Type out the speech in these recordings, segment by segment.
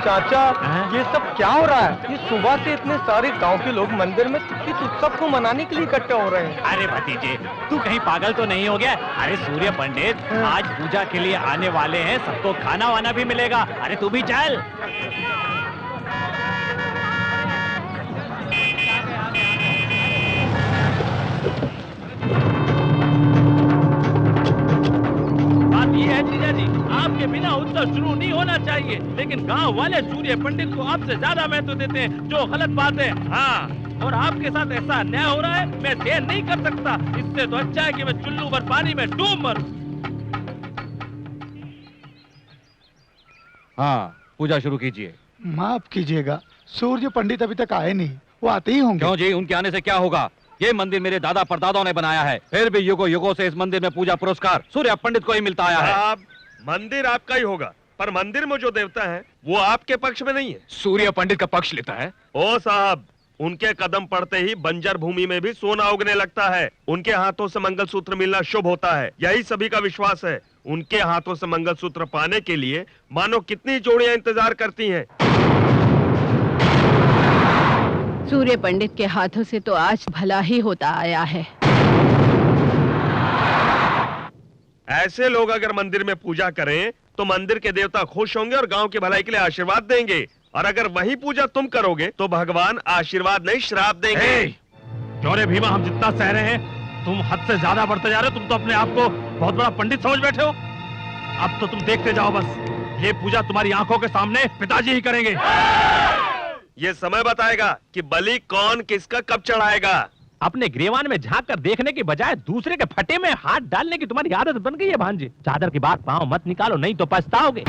चाचा, ये सब क्या हो रहा है? ये सुबह से इतने सारे गांव के लोग मंदिर में इस उत्सव को मनाने के लिए इकट्ठे हो रहे हैं। अरे भतीजे, तू कहीं पागल तो नहीं हो गया? अरे सूर्य पंडित आज पूजा के लिए आने वाले हैं, सबको खाना वाना भी मिलेगा। अरे तू भी चल। जीजा जी, आपके बिना उत्सव शुरू नहीं होना चाहिए, लेकिन गांव वाले सूर्य पंडित को आपसे ज्यादा महत्व देते हैं, जो गलत बात है। हाँ, और आपके साथ ऐसा अन्याय हो रहा है, मैं सहन नहीं कर सकता। इससे तो अच्छा है कि मैं चुल्लू भर पानी में डूब मरूं। हाँ, पूजा शुरू कीजिए। माफ कीजिएगा, सूर्य पंडित अभी तक आए नहीं, वो आते ही होंगे। क्यों जी, उनके आने से क्या होगा? ये मंदिर मेरे दादा परदादाओं ने बनाया है, फिर भी युगों युगों से इस मंदिर में पूजा पुरस्कार सूर्य पंडित को ही मिलता आया है। मंदिर आपका ही होगा, पर मंदिर में जो देवता है वो आपके पक्ष में नहीं है। सूर्य पंडित का पक्ष लेता है। ओ साहब, उनके कदम पड़ते ही बंजर भूमि में भी सोना उगने लगता है। उनके हाथों से मंगलसूत्र मिलना शुभ होता है, यही सभी का विश्वास है। उनके हाथों से मंगलसूत्र पाने के लिए मानो कितनी जोड़ियां इंतजार करती हैं। सूर्य पंडित के हाथों से तो आज भला ही होता आया है। ऐसे लोग अगर मंदिर में पूजा करें तो मंदिर के देवता खुश होंगे और गांव की भलाई के लिए आशीर्वाद देंगे, और अगर वही पूजा तुम करोगे तो भगवान आशीर्वाद नहीं श्राप देंगे। क्यों रे भीमा, हम जितना सह रहे हैं तुम हद से ज्यादा बढ़ते जा रहे हो। तुम तो अपने आप को बहुत बड़ा पंडित समझ बैठे हो। अब तो तुम देखते जाओ बस, ये पूजा तुम्हारी आंखों के सामने पिताजी ही करेंगे। ये समय बताएगा कि बलि कौन किसका कब चढ़ाएगा। अपने ग्रेवान में झांक कर देखने की बजाय दूसरे के फटे में हाथ डालने की तुम्हारी आदत बन गई है भांजे। चादर की बात पांव मत निकालो, नहीं तो पछताओगे।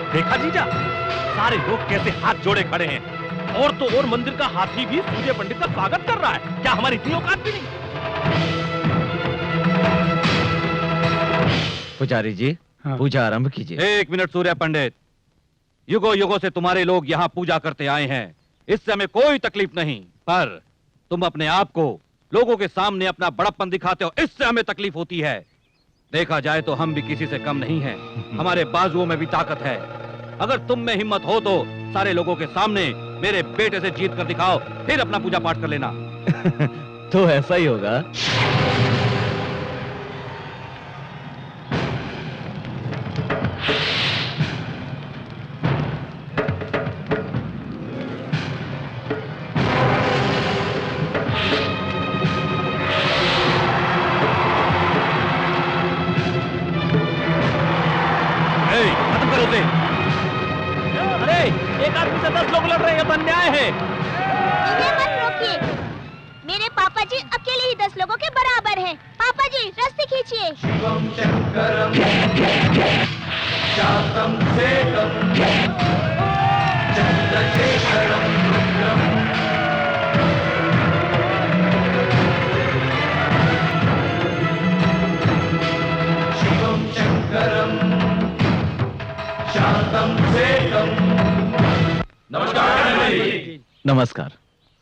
देखा जीजा, सारे लोग कैसे हाथ जोड़े खड़े हैं, और तो और मंदिर का हाथी भी सूर्य पंडित का स्वागत कर रहा है। क्या हमारी इतनी औकात भी नहीं? पुजारी जी, हाँ। पूजा आरंभ कीजिए। एक मिनट सूर्य पंडित, युगों युगों से तुम्हारे लोग यहाँ पूजा करते आए हैं, इससे हमें कोई तकलीफ नहीं, पर तुम अपने आप को लोगों के सामने अपना बड़प्पन दिखाते हो, इससे हमें तकलीफ होती है। देखा जाए तो हम भी किसी से कम नहीं हैं, हमारे बाजुओं में भी ताकत है। अगर तुम में हिम्मत हो तो सारे लोगों के सामने मेरे बेटे से जीत कर दिखाओ, फिर अपना पूजा पाठ कर लेना। तो ऐसा ही होगा। खत्म करो उसे। अरे एक आदमी से 10 लोग लड़ रहे हैं, ये तो अन्याय है। इन्हें मत रोकिए, मेरे पापा जी अकेले ही 10 लोगों के बराबर हैं। पापा जी रस्सी खींचिए। शिवम शंकरम शांतम सेकम चंद्रशेखरम रुद्रम। शिवम शंकरम शांतम सेकम। नमस्कार। नमस्कार।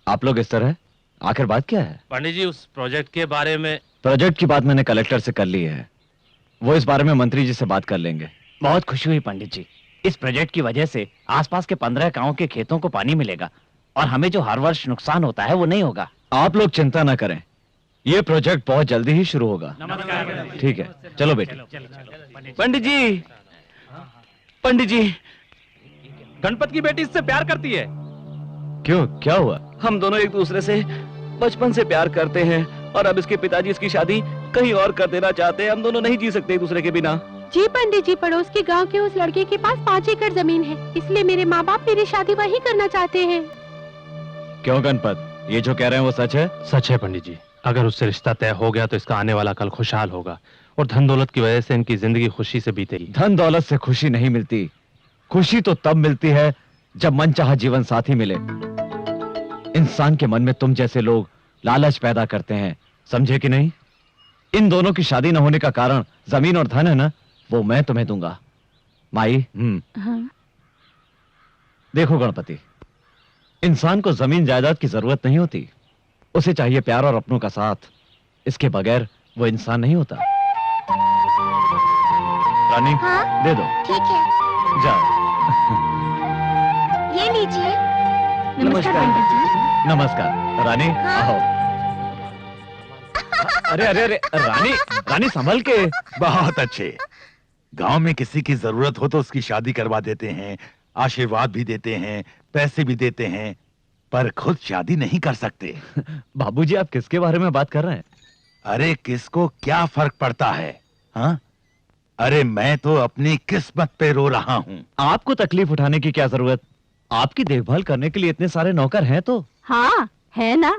आप लोग इस तरह, आखिर बात क्या है? पंडित जी, उस प्रोजेक्ट के बारे में। प्रोजेक्ट की बात मैंने कलेक्टर से कर ली है, वो इस बारे में मंत्री जी से बात कर लेंगे। बहुत खुशी हुई पंडित जी, इस प्रोजेक्ट की वजह से आसपास के 15 गांवों के खेतों को पानी मिलेगा और हमें जो हर वर्ष नुकसान होता है वो नहीं होगा। आप लोग चिंता न करें, ये प्रोजेक्ट बहुत जल्दी ही शुरू होगा। ठीक है, चलो बेटे। पंडित जी, पंडित जी, गणपत की बेटी इससे प्यार करती है। क्यों, क्या हुआ? हम दोनों एक दूसरे से बचपन से प्यार करते हैं और अब इसके पिताजी इसकी शादी कहीं और कर देना चाहते हैं। हम दोनों नहीं जी सकते एक दूसरे के बिना। जी पंडित जी, पड़ोस के गांव के उस लड़के के पास 5 एकड़ जमीन है, इसलिए मेरे माँ बाप मेरी शादी वहीं करना चाहते हैं। क्यों गणपत, ये जो कह रहे हैं वो सच है? सच है पंडित जी। अगर उससे रिश्ता तय हो गया तो इसका आने वाला कल खुशहाल होगा और धन दौलत की वजह से इनकी जिंदगी खुशी से बीतेगी। धन दौलत से खुशी नहीं मिलती, खुशी तो तब मिलती है जब मनचाहा जीवन साथी मिले। इंसान के मन में तुम जैसे लोग लालच पैदा करते हैं, समझे कि नहीं? इन दोनों की शादी न होने का कारण जमीन और धन है ना, वो मैं तुम्हें दूंगा। माई, हाँ? देखो गणपति, इंसान को जमीन जायदाद की जरूरत नहीं होती, उसे चाहिए प्यार और अपनों का साथ। इसके बगैर वो इंसान नहीं होता। रानी, हाँ? दे दो। ठीक है, जाओ। ये लीजिए। नमस्कार पंडित जी। नमस्कार रानी, हाँ? आओ। अरे अरे अरे रानी, रानी संभल के। बहुत अच्छे। गांव में किसी की जरूरत हो तो उसकी शादी करवा देते हैं, आशीर्वाद भी देते हैं, पैसे भी देते हैं, पर खुद शादी नहीं कर सकते। बाबूजी, आप किसके बारे में बात कर रहे हैं? अरे किसको क्या फर्क पड़ता है, हाँ? अरे मैं तो अपनी किस्मत पे रो रहा हूँ। आपको तकलीफ उठाने की क्या जरूरत? आपकी देखभाल करने के लिए इतने सारे नौकर हैं तो। हाँ है ना।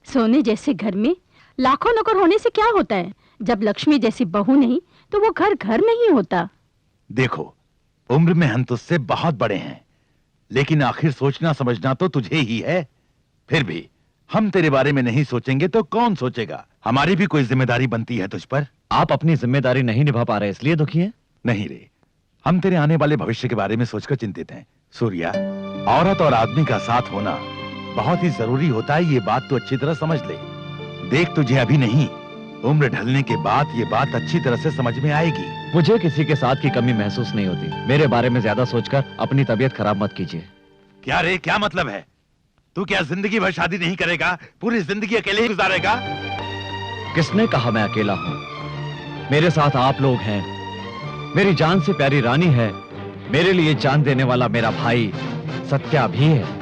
सोने जैसे घर में लाखों नौकर होने से क्या होता है? जब लक्ष्मी जैसी बहू नहीं तो वो घर घर नहीं होता। देखो, उम्र में हम तुझसे बहुत बड़े हैं, लेकिन आखिर सोचना समझना तो तुझे ही है। फिर भी हम तेरे बारे में नहीं सोचेंगे तो कौन सोचेगा? हमारी भी कोई जिम्मेदारी बनती है तुझ पर। आप अपनी जिम्मेदारी नहीं निभा पा रहे इसलिए दुखी हैं? नहीं रे, हम तेरे आने वाले भविष्य के बारे में सोचकर चिंतित हैं। सूर्या, औरत और आदमी का साथ होना बहुत ही जरूरी होता है, ये बात तो अच्छी तरह समझ ले। देख, तुझे अभी नहीं, उम्र ढलने के बाद ये बात अच्छी तरह से समझ में आएगी। मुझे किसी के साथ की कमी महसूस नहीं होती। मेरे बारे में ज्यादा सोचकर अपनी तबीयत खराब मत कीजिए। क्या रे, क्या मतलब है? तू क्या जिंदगी भर शादी नहीं करेगा? पूरी जिंदगी अकेले ही गुजारेगा? किसने कहा मैं अकेला हूं? मेरे साथ आप लोग हैं, मेरी जान से प्यारी रानी है, मेरे लिए जान देने वाला मेरा भाई सत्या भी है।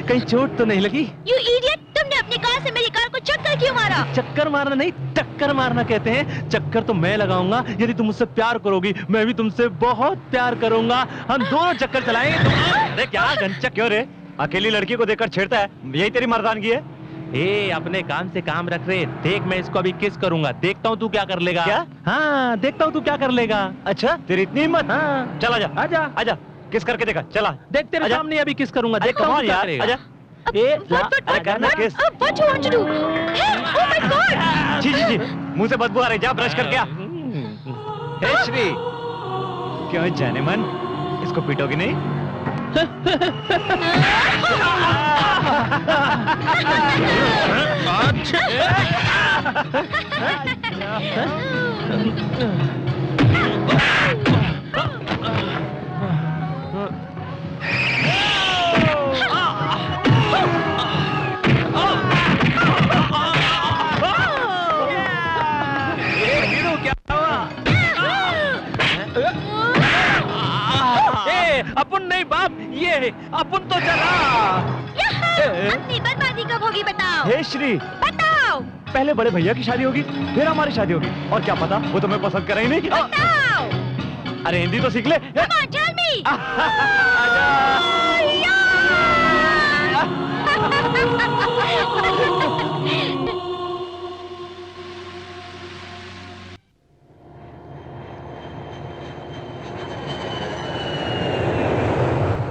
कहीं चोट तो नहीं लगी? You idiot! तुमने अपनी कार से मेरी कार को चक्कर क्यों मारा? चक्कर मारना नहीं, टक्कर मारना कहते हैं। चक्कर तो मैं लगाऊंगा यदि तुम मुझसे प्यार करोगी, मैं भी तुमसे बहुत प्यार करूंगा। हम दोनों चक्कर चलाएंगे। अरे क्या गंचक क्यों रे? अकेली लड़की को देखकर छेड़ता है, यही तेरी मर्दानगी है? ए, अपने काम से काम रख रहे। देख, मैं इसको अभी किस करूंगा, देखता हूँ तू क्या कर लेगा। क्या? हाँ, देखता हूँ तू क्या कर लेगा। अच्छा, तेरी इतनी हिम्मत? हाँ, चल आजा, आजा आजा, किस करके देखा, चला। देख तेरे आजा। सामने अभी किस करूंगा, देखता come हूँ on क्या यार, करेगा। आजा। अरे करना किस? What you want to do? Hey, oh my God! जी जी जी, मुंह से बदबू आ रही, जा ब्रश करके आ। हे श्री, क्यों जाने मन, इसको पीटोगी नहीं? अपन नहीं बाप, ये अपन तो चला। अपनी बर्बादी कब होगी बताओ? हे श्री, बताओ। पहले बड़े भैया की शादी होगी, फिर हमारी शादी होगी, और क्या पता वो तुम्हें पसंद करे ही नहीं। बताओ। अरे हिंदी तो सीख ले। Come on, tell me.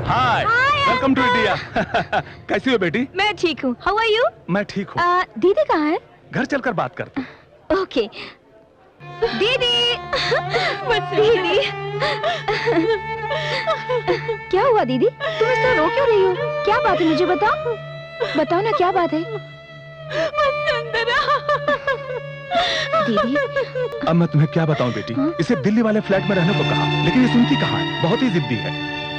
Hi, welcome to India. कैसी हो बेटी? मैं ठीक हूँ। How are you? मैं ठीक हूँ। दीदी कहाँ है? घर चलकर बात करते हैं। ओके। दीदी, दीदी। क्या हुआ दीदी? तुम इस तरह रो क्यों रही हो? क्या बात है, मुझे बताओ। बताओ ना, क्या बात है? दीदी, अब मैं तुम्हें क्या बताऊं बेटी, इसे दिल्ली वाले फ्लैट में रहने को कहा, लेकिन ये सुनती कहाँ है, बहुत ही जिद्दी है।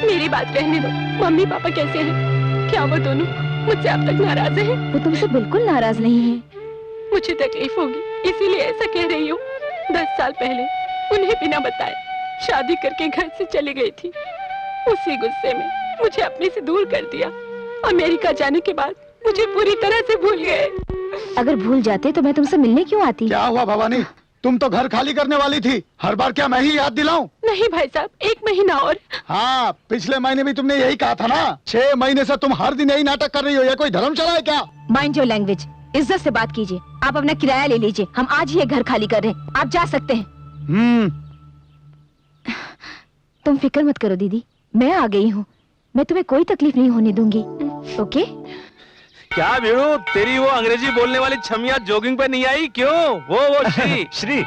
मेरी बात रहने दो। मम्मी पापा कैसे हैं? क्या वो दोनों मुझसे अब तक नाराज हैं? वो तुमसे बिल्कुल नाराज नहीं है। मुझे तकलीफ होगी इसीलिए ऐसा कह रही हूँ। 10 साल पहले उन्हें बिना बताए शादी करके घर से चली गई थी। उसी गुस्से में मुझे अपने से दूर कर दिया। अमेरिका जाने के बाद मुझे पूरी तरह से भूल गए। अगर भूल जाते तो मैं तुमसे मिलने क्यों आती? क्या हुआ भवानी, तुम तो घर खाली करने वाली थी, हर बार क्या मैं ही याद दिलाऊं? नहीं भाई साहब, 1 महीना और। हाँ, पिछले महीने भी तुमने यही कहा था ना। 6 महीने से तुम हर दिन यही नाटक कर रही हो, ये कोई धर्मशाला है क्या? माइंड योर लैंग्वेज, इज्जत से बात कीजिए। आप अपना किराया ले लीजिए, हम आज ही ये घर खाली कर रहे हैं, आप जा सकते हैं। तुम फिक्र मत करो दीदी, मैं आ गई हूँ। मैं तुम्हें कोई तकलीफ नहीं होने दूंगी, ओके? क्या वीरू, तेरी वो अंग्रेजी बोलने वाली छमिया जॉगिंग पे नहीं आई क्यों? वो श्री श्री,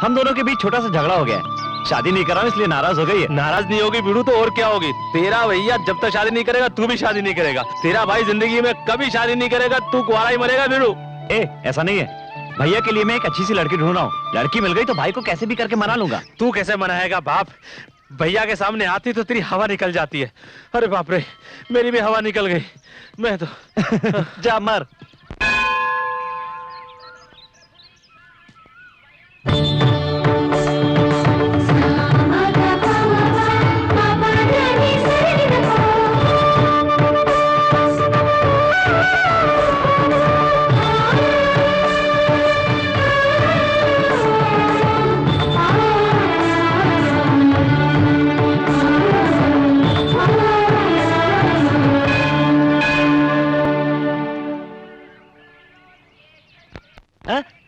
हम दोनों के बीच छोटा सा झगड़ा हो गया है। शादी नहीं कर रहा हूं इसलिए नाराज हो गई है। नाराज नहीं होगी वीरू तो और क्या होगी? तेरा भैया जब तक शादी नहीं करेगा तू भी शादी नहीं करेगा। तेरा भाई जिंदगी में कभी शादी नहीं करेगा, तू कुंवारा ही मरेगा वीरू। ऐसा नहीं है, भैया के लिए मैं एक अच्छी सी लड़की ढूंढ रहा हूँ। लड़की मिल गई तो भाई को कैसे भी करके मना लूंगा। तू कैसे मनाएगा बाप? भैया के सामने आती तो तेरी हवा निकल जाती है। अरे बाप रे, मेरी भी हवा निकल गई। मैं तो जा मर।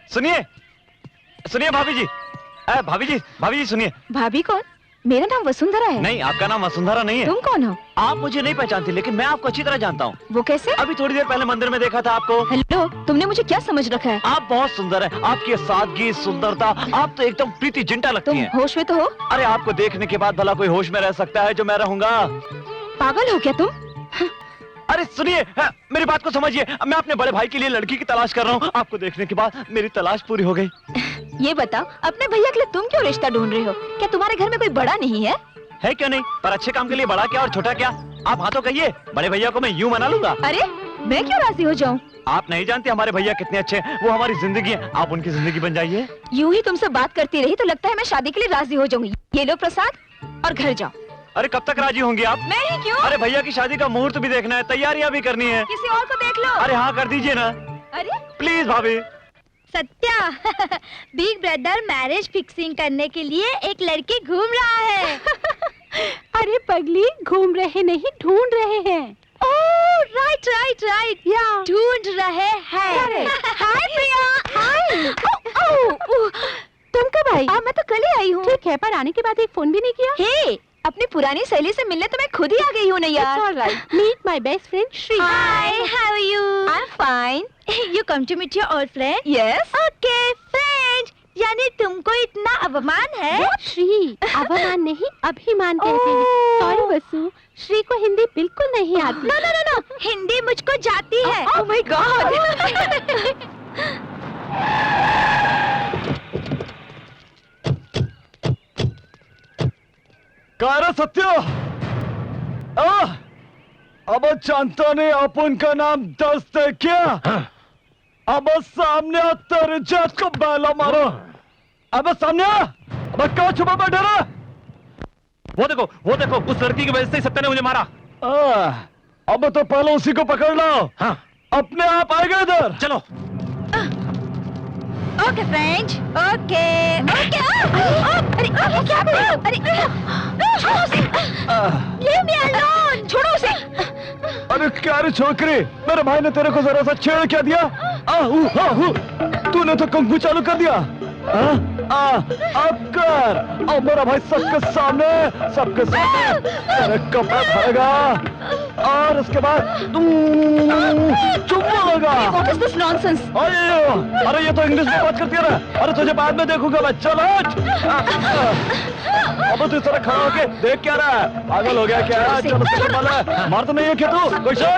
सुनिए सुनिए भाभी जी, भाभी जी सुनिए। भाभी कौन? मेरा नाम वसुंधरा है। नहीं, आपका नाम वसुंधरा नहीं है। तुम कौन हो? आप मुझे नहीं पहचानती, लेकिन मैं आपको अच्छी तरह जानता हूँ। वो कैसे? अभी थोड़ी देर पहले मंदिर में देखा था आपको। हेलो, तुमने मुझे क्या समझ रखा है? आप बहुत सुंदर है, आपकी सादगी, सुंदरता, आप तो एकदम प्रीति जिंटा लगती तुम हैं। होश में तो हो? अरे आपको देखने के बाद भला कोई होश में रह सकता है जो मैं रहूंगा? पागल हो क्या तुम? अरे सुनिए, मेरी बात को समझिए। मैं अपने बड़े भाई के लिए लड़की की तलाश कर रहा हूँ। आपको देखने के बाद मेरी तलाश पूरी हो गई। ये बताओ, अपने भैया के लिए तुम क्यों रिश्ता ढूंढ रहे हो? क्या तुम्हारे घर में कोई बड़ा नहीं है? है क्यों नहीं, पर अच्छे काम के लिए बड़ा क्या और छोटा क्या? आप हाँ तो कहिए, बड़े भैया को मैं यूं मना लूंगा। अरे मैं क्यों राजी हो जाऊं? आप नहीं जानते हमारे भैया कितने अच्छे हैं, वो हमारी जिंदगी है। आप उनकी जिंदगी बन जाइए। यूं ही तुमसे बात करती रही तो लगता है मैं शादी के लिए राजी हो जाऊंगी। ये लो प्रसाद और घर जाओ। अरे कब तक राजी होंगी आप? मैं ही क्यों? अरे भैया की शादी का मुहूर्त भी देखना है, तैयारियां भी करनी है। किसी और को देख लो। अरे हाँ कर दीजिए ना। अरे प्लीज भाभी। Satya, big brother marriage fixing करने के लिए एक लड़की घूम रहा है। अरे पगली, घूम रहे नहीं, ढूंढ रहे हैं। ओह राइट राइट राइट, ढूंढ रहे हैं। हाय प्रिया। हाय। तुम कब आई? मैं तो कल ही आई हूँ। ठीक है, पर आने के बाद एक फोन भी नहीं किया। हे, अपनी पुरानी सहेली से मिलने तो मैं खुद ही आ गई हूँ ना यार। It's all right. Meet my best friend Shri. Hi, how are you? I'm fine. You come to meet your old friend? Yes. Okay, friend. यानी तुमको इतना अभिमान है? श्री, अभिमान नहीं, अभिमान कहते हैं। सॉरी वसु, श्री को हिंदी बिल्कुल नहीं आती। No no no no, Hindi मुझको जाती है। Oh my God. कार सत्य, अब जानता नहीं अपन का नाम दस्त है क्या? अब सामने तेरे जात को बैला मारो। अब सामने, अब क्या छुपा बैठा रहा? वो देखो, उस लड़की की वजह से ही सत्या ने मुझे मारा। अब तो पहले उसी को पकड़ लो। हाँ, अपने आप आएगा इधर। चलो। Okay friend, okay okay. अरे क्या बोल रहे हो? अरे छोड़ो उसे। Leave me alone. छोड़ो उसे। अरे क्या रे छोकरी, मेरे भाई ने तेरे को जरा सा छेड़ क्या दिया? तूने तो कुंग फू चालू कर दिया। अब कर, अब मेरा भाई सबके सामने तेरे कपड़े फाड़ेगा। और उसके बाद चुम्मा लगा। What is this nonsense? अरे ये तो इंग्लिश में बात करती है ना। अरे तुझे बाद में देखूंगा मैं, चल हट। अब तू इस तरह खड़ा होके देख क्या रहा है, पागल हो गया क्या? चल उसको माला मार तो नहीं है क्या तू? कोई शक?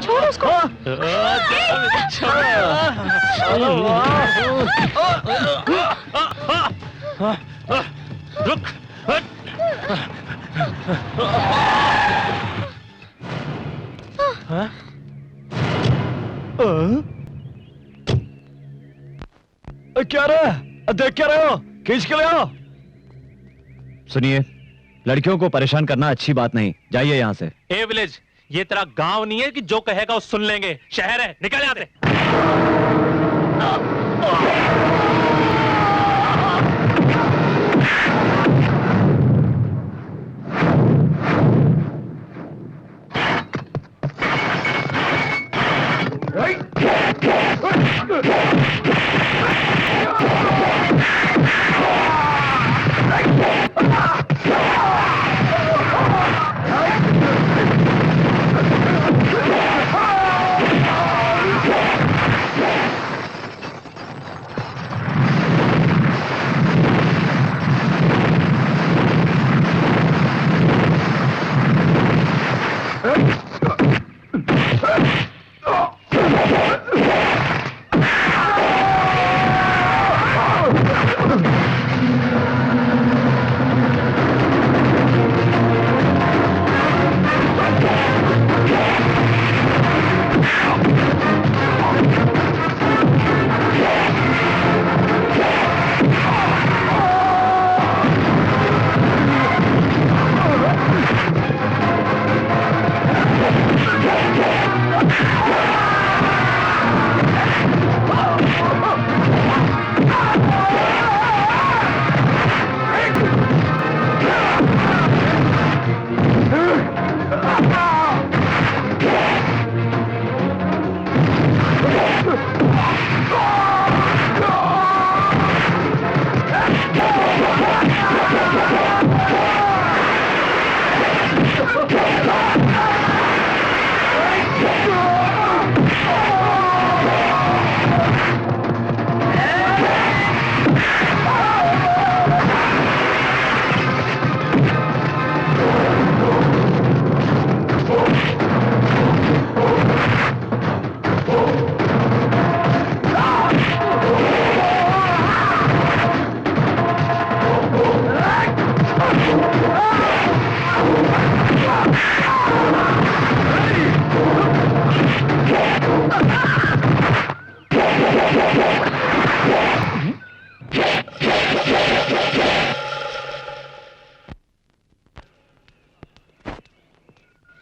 रुक। क्या रहा है? देख क्या रहे हो? खींच के ले आओ। सुनिए, लड़कियों को परेशान करना अच्छी बात नहीं, जाइए यहाँ से। ए विलेज, ये तेरा गांव नहीं है कि जो कहेगा वो सुन लेंगे, शहर है, निकल यहाँ से।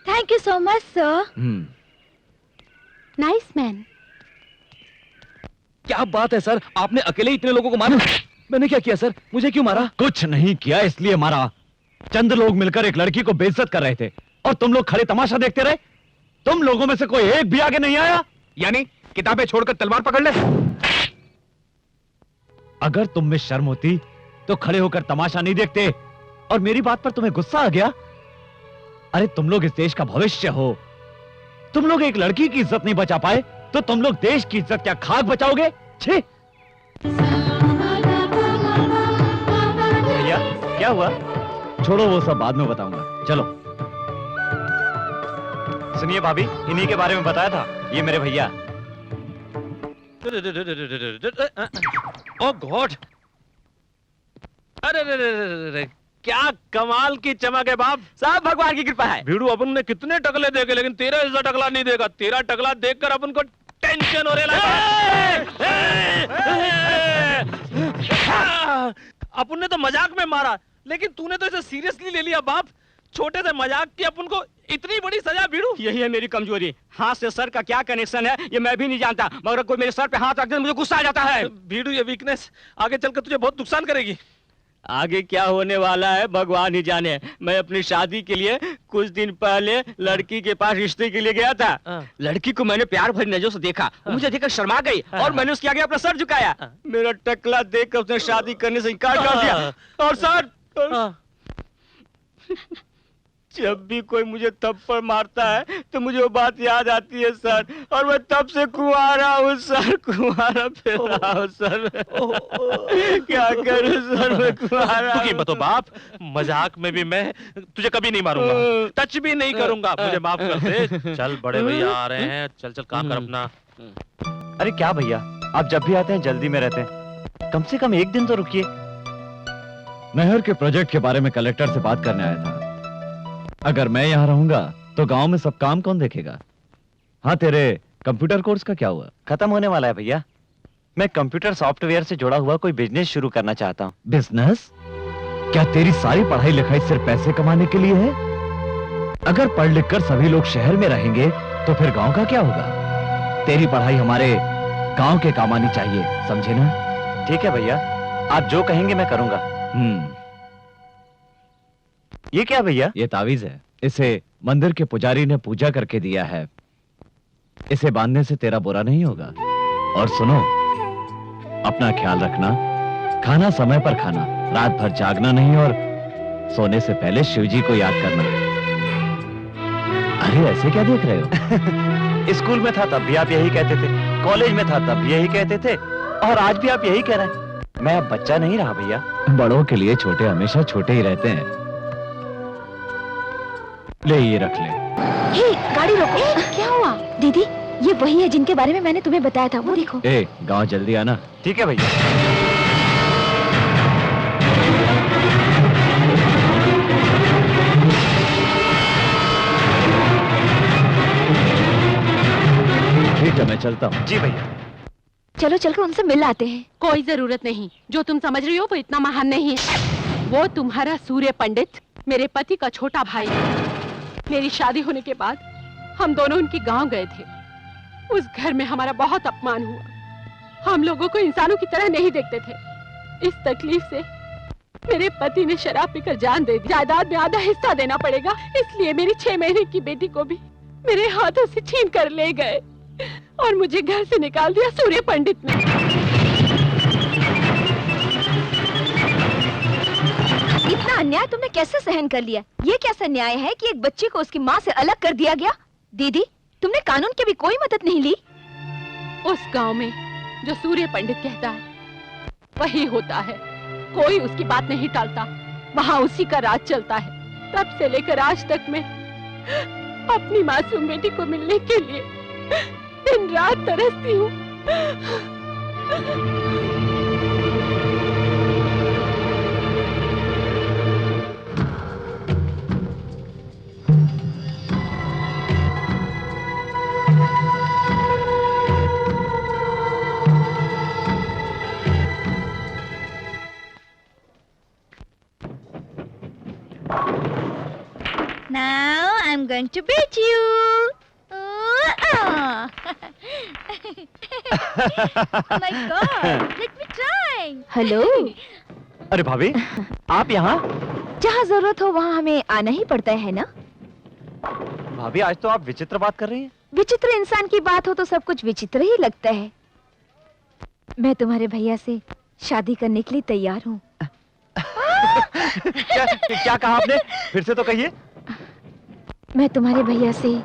Thank you so much, sir. Nice man. क्या बात है सर, आपने अकेले इतने लोगों को मारा? मैंने क्या किया सर? मुझे क्यों मारा? कुछ नहीं किया, इसलिए मारा। चंद लोग मिलकर एक लड़की को बेइज्जत कर रहे थे और तुम लोग खड़े तमाशा देखते रहे। तुम लोगों में से कोई एक भी आगे नहीं आया। यानी किताबें छोड़कर तलवार पकड़ ले। अगर तुम में शर्म होती तो खड़े होकर तमाशा नहीं देखते। और मेरी बात पर तुम्हें गुस्सा आ गया? अरे तुम लोग इस देश का भविष्य हो। तुम लोग एक लड़की की इज्जत नहीं बचा पाए तो तुम लोग देश की इज्जत क्या खाक बचाओगे? छी! भैया क्या हुआ? छोड़ो वो सब बाद में बताऊंगा, चलो। सुनिए भाभी, इन्हीं के बारे में बताया था, ये मेरे भैया। ओह गॉड! अरे क्या कमाल की चमक है बाप। सब भगवान की कृपा है। भीड़ू, अपन ने कितने टकले देखे लेकिन तेरा ऐसा टकला नहीं देगा। तेरा टकला देखकर अपन को टेंशन हो रहा है। अपन ने तो मजाक में मारा लेकिन तूने तो इसे सीरियसली ले लिया बाप। छोटे से मजाक की अपन को इतनी बड़ी सजा भीड़ू। यही है मेरी कमजोरी। हाथ से सर का क्या कनेक्शन है ये मैं भी नहीं जानता, मगर कोई मेरे सर पे हाथ रख दे मुझे गुस्सा आ जाता है। भीड़ू, ये वीकनेस आगे चलकर तुझे बहुत नुकसान करेगी। आगे क्या होने वाला है भगवान ही जाने। मैं अपनी शादी के लिए कुछ दिन पहले लड़की के पास रिश्ते के लिए गया था। लड़की को मैंने प्यार भरी नजरों से देखा, मुझे देखकर शर्मा गई और मैंने उसके आगे अपना सर झुकाया। मेरा टकला देखकर उसने शादी करने से इनकार कर दिया। और सर जब भी कोई मुझे थप्पड़ मारता है तो मुझे वो बात याद आती है सर, और मैं तब से कुंवारा हूँ सर, कुंवारा फिर रहा हूँ सर। क्या करूँ सर, मैं कुंवारा। तू कीमत हो बाप, मजाक में भी मैं तुझे कभी नहीं मारूंगा, टच भी नहीं करूंगा, मुझे माफ कर दे। चल बड़े भैया आ रहे हैं, चल चल काम कर अपना। अरे क्या भैया, आप जब भी आते हैं जल्दी में रहते हैं, कम से कम एक दिन तो रुकिए। नहर के प्रोजेक्ट के बारे में कलेक्टर से बात करने आया था। अगर मैं यहाँ रहूंगा तो गांव में सब काम कौन देखेगा? हाँ, तेरे कंप्यूटर कोर्स का क्या हुआ? खत्म होने वाला है भैया। मैं कंप्यूटर सॉफ्टवेयर से जुड़ा हुआ कोई बिजनेस शुरू करना चाहता हूँ। बिजनेस? क्या तेरी सारी पढ़ाई लिखाई सिर्फ पैसे कमाने के लिए है? अगर पढ़ लिख कर सभी लोग शहर में रहेंगे तो फिर गांव का क्या होगा? तेरी पढ़ाई हमारे गांव के काम आनी चाहिए, समझे ना? ठीक है भैया, आप जो कहेंगे मैं करूंगा। ये क्या भैया? ये तावीज है, इसे मंदिर के पुजारी ने पूजा करके दिया है। इसे बांधने से तेरा बुरा नहीं होगा। और सुनो, अपना ख्याल रखना, खाना समय पर खाना, रात भर जागना नहीं, और सोने से पहले शिव जी को याद करना। अरे ऐसे क्या देख रहे हो? स्कूल में था तब भी आप यही कहते थे, कॉलेज में था तब भी यही कहते थे, और आज भी आप यही कह रहे हैं। मैं अब बच्चा नहीं रहा भैया। बड़ों के लिए छोटे हमेशा छोटे ही रहते हैं। ले ये रख ले। हे, गाड़ी रोको। क्या हुआ? दीदी, ये वही है जिनके बारे में मैंने तुम्हें बताया था, वो देखो। ए, गांव जल्दी आना। ठीक है भैया। ठीक है, मैं चलता हूँ। जी भैया। चलो चलकर उनसे मिल आते हैं। कोई जरूरत नहीं, जो तुम समझ रही हो वो इतना महान नहीं है। वो तुम्हारा सूर्य पंडित मेरे पति का छोटा भाई है। मेरी शादी होने के बाद हम दोनों उनके गांव गए थे। उस घर में हमारा बहुत अपमान हुआ। हम लोगों को इंसानों की तरह नहीं देखते थे। इस तकलीफ से मेरे पति ने शराब पीकर जान दे दी। जायदाद में आधा हिस्सा देना पड़ेगा, इसलिए मेरी 6 महीने की बेटी को भी मेरे हाथों से छीन कर ले गए और मुझे घर से निकाल दिया सूर्य पंडित ने। इतना अन्याय तुमने कैसे सहन कर लिया? ये कैसा न्याय है कि एक बच्चे को उसकी माँ से अलग कर दिया गया? दीदी, तुमने कानून की भी कोई मदद नहीं ली? उस गांव में जो सूर्य पंडित कहता है वही होता है। कोई उसकी बात नहीं टालता, वहाँ उसी का राज चलता है। तब से लेकर आज तक मैं अपनी मासूम बेटी को मिलने के लिए दिन रात तरसती हूँ। Now I'm going to beat you. Oh my God! Let me try. Hello. अरे भाभी, आप यहाँ? जहाँ जरूरत हो वहाँ हमें आना ही पड़ता है ना? भाभी, आज तो आप विचित्र बात कर रही हैं। विचित्र इंसान की बात हो तो सब कुछ विचित्र ही लगता है। मैं तुम्हारे भैया से शादी करने के लिए तैयार हूँ। क्या कहा आपने? फिर से तो कहिए। मैं तुम्हारे भैया से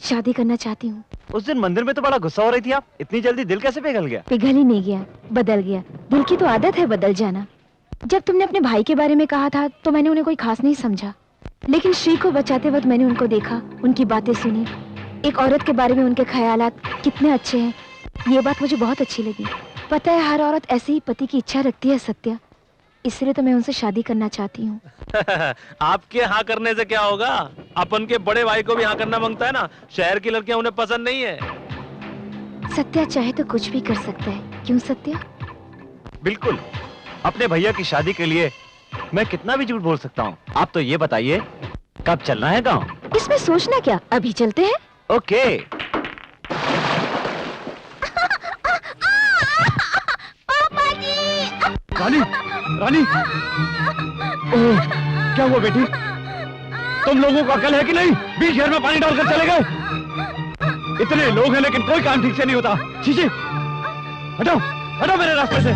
शादी करना चाहती हूँ। उस दिन मंदिर में तो बड़ा गुस्सा हो रही थी आप, इतनी जल्दी दिल कैसे पिघल गया? पिघल ही नहीं गया, बदल गया। दिल की तो आदत है बदल जाना। जब तुमने अपने भाई के बारे में कहा था तो मैंने उन्हें कोई खास नहीं समझा, लेकिन श्री को बचाते वक्त मैंने उनको देखा, उनकी बातें सुनी। एक औरत के बारे में उनके ख्यालात कितने अच्छे हैं, ये बात मुझे बहुत अच्छी लगी। पता है, हर औरत ऐसे ही पति की इच्छा रखती है सत्या, इसलिए तो मैं उनसे शादी करना चाहती हूँ। आपके हाँ करने से क्या होगा? अपन के बड़े भाई को भी हाँ करना मांगता है ना। शहर की लड़कियां उन्हें पसंद नहीं है। सत्या चाहे तो कुछ भी कर सकता है, क्यों सत्या? बिल्कुल। अपने भैया की शादी के लिए मैं कितना भी झूठ बोल सकता हूँ। आप तो ये बताइए, कब चलना है गाँव? इसमें सोचना क्या, अभी चलते हैं। ओके। रानी, रानी, क्या हुआ बेटी? तुम लोगों को अकल है कि नहीं? बीच शहर में पानी डालकर चले गए। इतने लोग हैं लेकिन कोई काम ठीक से नहीं होता। चीची, हटो, हटो मेरे रास्ते से।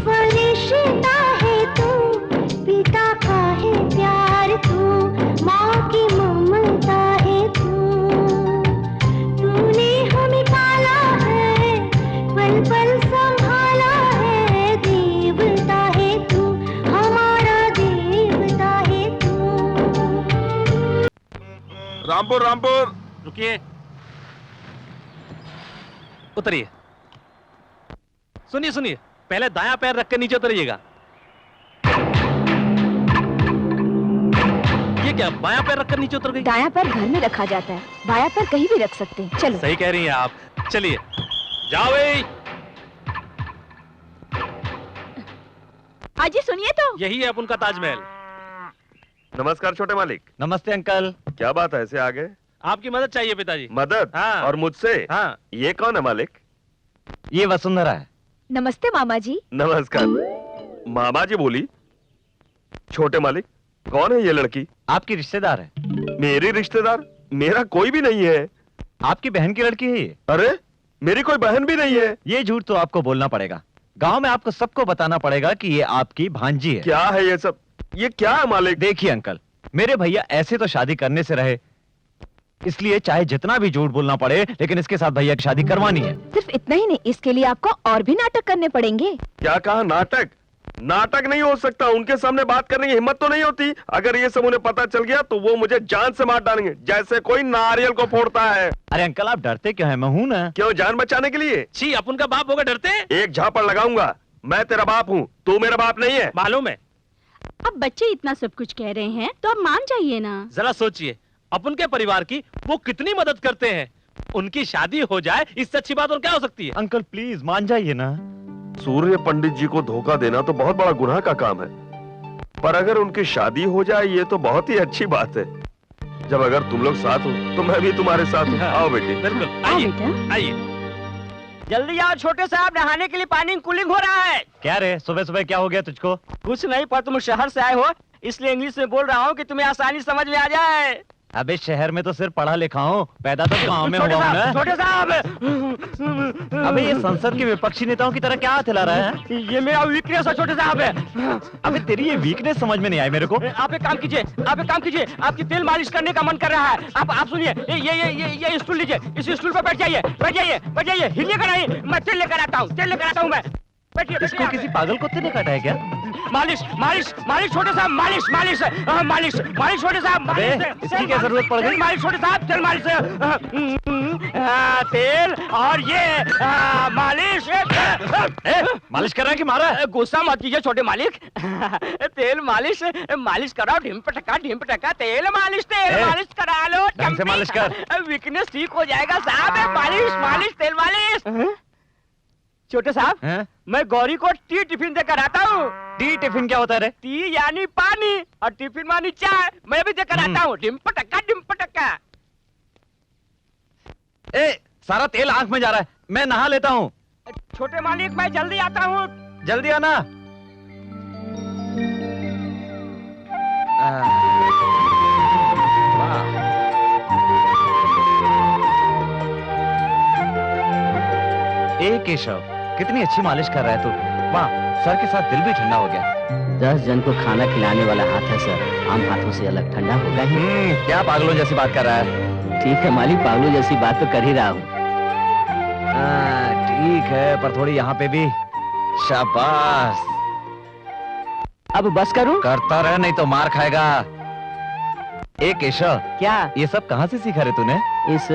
फरिश्ता है तू, पिता का है प्यार तू, माँ की ममता है तू। तूने हमें पाला है, पल पल संभाला है, देवता है तू, हमारा देवता है तू। रामपुर रामपुर। रुकिए, उतरिए। सुनिए सुनिए, पहले दायां पैर रख के नीचे उतरिएगा। ये क्या, बायां पैर रखकर नीचे उतर गई? दायां पैर घर में रखा जाता है, बायां पैर कहीं भी रख सकते हैं। चलो। सही कह रही हैं आप। चलिए जाओ भाई। आजी सुनिए तो। यही है अपन का ताजमहल। नमस्कार छोटे मालिक। नमस्ते अंकल। क्या बात है, ऐसे आ गए? आपकी मदद चाहिए पिताजी। मदद? हाँ। और मुझसे? हाँ। ये कौन है मालिक? ये वसुंधरा है। नमस्ते मामा जी। नमस्कार। मामा जी बोली। छोटे मालिक, कौन है ये लड़की? आपकी रिश्तेदार है। मेरी रिश्तेदार? मेरा कोई भी नहीं है। आपकी बहन की लड़की है ये। अरे मेरी कोई बहन भी नहीं है। ये झूठ तो आपको बोलना पड़ेगा। गांव में आपको सबको बताना पड़ेगा कि ये आपकी भांजी है। क्या है ये सब? ये क्या है मालिक? देखिए अंकल, मेरे भैया ऐसे तो शादी करने से रहे, इसलिए चाहे जितना भी झूठ बोलना पड़े, लेकिन इसके साथ भैया की शादी करवानी है। सिर्फ इतना ही नहीं, इसके लिए आपको और भी नाटक करने पड़ेंगे। क्या कहा? नाटक? नाटक नहीं हो सकता। उनके सामने बात करने की हिम्मत तो नहीं होती। अगर ये सब उन्हें पता चल गया तो वो मुझे जान से मार डालेंगे, जैसे कोई नारियल को फोड़ता है। अरे अंकल आप डरते क्यों हैं? मैं हूं ना। क्यों, जान बचाने के लिए? छी, अपन का बाप होगा डरते? एक झापड़ लगाऊंगा। मैं तेरा बाप हूँ, तू मेरा बाप नहीं है। मालूम है। अब बच्चे इतना सब कुछ कह रहे हैं तो अब मान जाइए ना। जरा सोचिए, अपन के परिवार की वो कितनी मदद करते हैं। उनकी शादी हो जाए, इससे अच्छी बात और क्या हो सकती है? अंकल प्लीज मान जाइए ना। सूर्य पंडित जी को धोखा देना तो बहुत बड़ा गुनाह का काम है, पर अगर उनकी शादी हो जाए ये तो बहुत ही अच्छी बात है। जब अगर तुम लोग साथ हो तो मैं भी तुम्हारे साथ हूँ। आओ बेटी। बिल्कुल, आइए आइए। जल्दी आओ छोटे साहब, नहाने के लिए पानी कूलिंग हो रहा है। क्या रे, सुबह सुबह क्या हो गया तुझको? कुछ नहीं, पर तुम शहर से आए हो इसलिए इंग्लिश में बोल रहा हूँ कि तुम्हें आसानी समझ में आ जाए। अबे शहर में तो सिर्फ पढ़ा लिखा हूँ, पैदा तो गाँव में हुआ हूँ ना। छोटे साहब। अबे ये संसद के विपक्षी नेताओं की तरह क्या हाथ हिला रहा है? ये मेरा वीकनेस है छोटे साहब। अबे तेरी ये वीकनेस समझ में नहीं आई मेरे को। आप एक काम कीजिए, आपकी तेल मालिश करने का मन कर रहा है। आप सुनिए, ये स्टूल लीजिए, इस स्टूल पर बैठ जाइए, हिलिएगा नहीं। मैं तेल लेकर आता हूँ मैं। बैठिए। इसको किसी पागल कुत्ते ने काटा है क्या? मालिश छोटे साहब, मालिश छोटे साहब, मालिश। इसकी क्या जरूरत पड़ गई? मालिश छोटे साहब, तेल मालिश, तेल और ये मालिश। मालिश कर रहा है कि मारा है? गुस्सा मत कीजिए छोटे मालिक। तेल मालिश कराओ, ढिम पटका तेल मालिश करा लो। ढंग से मालिश कर। वीकनेस ठीक हो जाएगा साहब। मालिश तेल मालिश। छोटे साहब, मैं गौरी को टी टिफिन देकर आता हूँ। टी टिफिन क्या होता है रे? टी यानी पानी और टिफिन मानी चाय। मैं भी देकर आता हूँ। डिम पटक्का। ए, सारा तेल आंख में जा रहा है, मैं नहा लेता हूँ। छोटे मालिक मैं जल्दी आता हूँ। जल्दी आना। ए केशव, कितनी अच्छी मालिश कर रहा है तू। वाह, सर के साथ दिल भी ठंडा हो गया। 10 जन को खाना खिलाने वाला हाथ है सर, आम हाथों से अलग ठंडा होगा ही। क्या पागलों जैसी बात कर रहा है? ठीक है मालिक, पागलों जैसी बात तो कर ही रहा हूँ। ठीक है, पर थोड़ी यहाँ पे भी। शाबाश। अब बस करूं? करता रह, नहीं तो मार खाएगा। ए केशव, क्या ये सब कहाँ से सीखा रे तूने? इस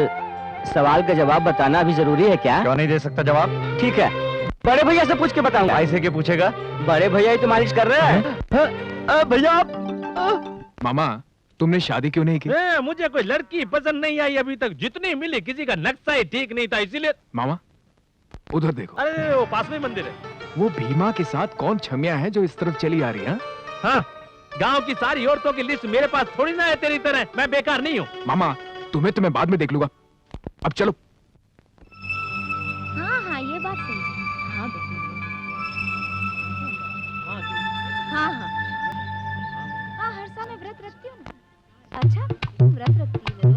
सवाल का जवाब बताना भी जरूरी है क्या? क्यों नहीं दे सकता जवाब? ठीक है, बड़े भैया से पूछ के बताऊंगा। भाई से क्या पूछेगा? बड़े भैया ही तो मालिश कर रहे हैं। भैया मामा, तुमने शादी क्यों नहीं की? मुझे कोई लड़की पसंद नहीं आई अभी तक। जितनी मिली किसी का नक्शा ही ठीक नहीं था, इसीलिए। मामा उधर देखो। अरे वो पास में मंदिर है। वो भीमा के साथ कौन छमिया है जो इस तरफ चली आ रही है? हाँ, गांव की सारी औरतों की लिस्ट मेरे पास थोड़ी ना है तेरी तरह। मैं बेकार नहीं हूँ। मामा तुम्हें तो मैं बाद में देख लूंगा, अब चलो। हाँ ये बात सही है। हाँ हर साल मैं व्रत रखती हूँ ना। अच्छा तुम व्रत रखती हो?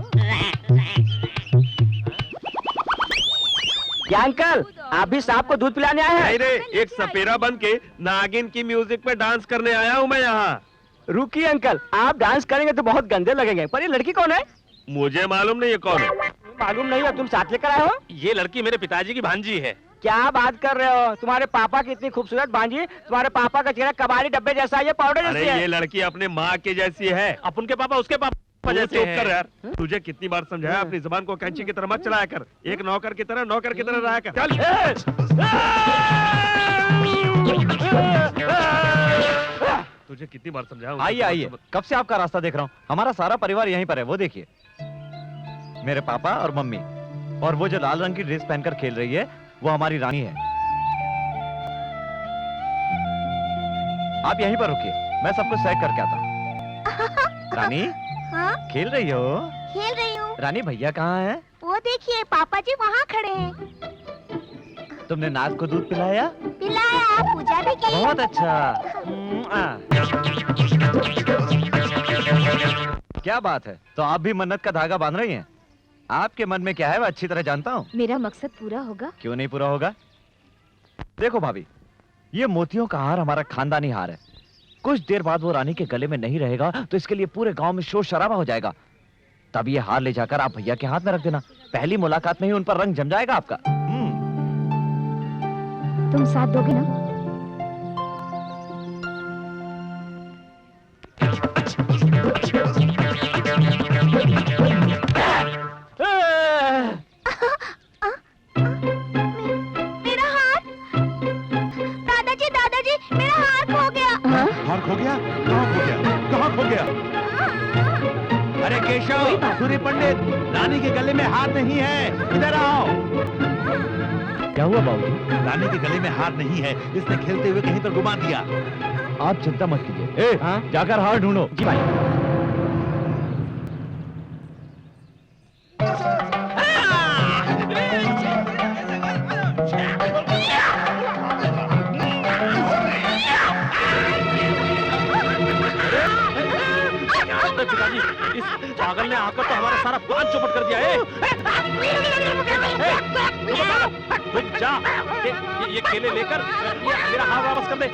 क्या अंकल, आप भी सांप को दूध पिलाने आए नहीं हैं? रे, एक सपेरा बन के नागिन की म्यूजिक पे डांस करने आया हूँ मैं यहाँ। रुकिए अंकल, आप डांस करेंगे तो बहुत गंदे लगेंगे, पर ये लड़की कौन है? मुझे मालूम नहीं ये कौन है। मालूम नहीं है, तुम साथ लेकर आए हो? ये लड़की मेरे पिताजी की भांजी है। क्या बात कर रहे हो? तुम्हारे पापा की इतनी खूबसूरत भांजी, तुम्हारे पापा का चेहरा कबाड़ी डब्बे जैसा है, ये पाउडर अरे जैसी ये है। लड़की अपने माँ के जैसी है। अपन के पापा उसके पापा तू जैसे चुप हैं। कर यार, तुझे कितनी बार समझाया अपनी जुबान को कैंची की तरह मत चलाया कर, एक नौकर की तरह रहा कर। चल तुझे कितनी बार समझाया। आइए आइए, कब से आपका रास्ता देख रहा हूँ। हमारा सारा परिवार यहीं पर है, वो देखिए, मेरे पापा और मम्मी, और वो जो लाल रंग की ड्रेस पहनकर खेल रही है वो हमारी रानी है। आप यहीं पर रुकिए, मैं सब कुछ चेक करके आता हूँ। रानी, हाँ? खेल रही हो? खेल रही हूँ। रानी भैया कहाँ है? वो देखिए पापा जी वहाँ खड़े हैं। तुमने नाग को दूध पिलाया? पिलाया, पूजा भी की। बहुत अच्छा। क्या बात है, तो आप भी मन्नत का धागा बांध रही हैं? आपके मन में क्या है मैं अच्छी तरह जानता हूँ। मेरा मकसद पूरा होगा। क्यों नहीं पूरा होगा? देखो भाभी, ये मोतियों का हार हमारा खानदानी हार है। कुछ देर बाद वो रानी के गले में नहीं रहेगा तो इसके लिए पूरे गांव में शोर शराबा हो जाएगा। तब ये हार ले जाकर आप भैया के हाथ में रख देना, पहली मुलाकात में ही उन पर रंग जम जाएगा आपका। तुम साथ दोगे ना? मेरा हार, दादाजी दादाजी, मेरा हार खो गया। हार खो गया? कहाँ खो गया? कहाँ खो गया? अरे केशव, सूर्य पंडित, रानी के गले में हार नहीं है, इधर आओ। क्या हुआ बाबू? रानी के गले में हार नहीं है, इसने खेलते हुए कहीं पर घुमा दिया। आप चिंता मत कीजिए। जाकर हार ढूंढो। जी भाई। पिताजी, इस पागल ने आकर तो हमारा सारा प्लान चौपट कर दिया है। रुक जा, ये केले लेकर मेरा हाथ वापस कर दे।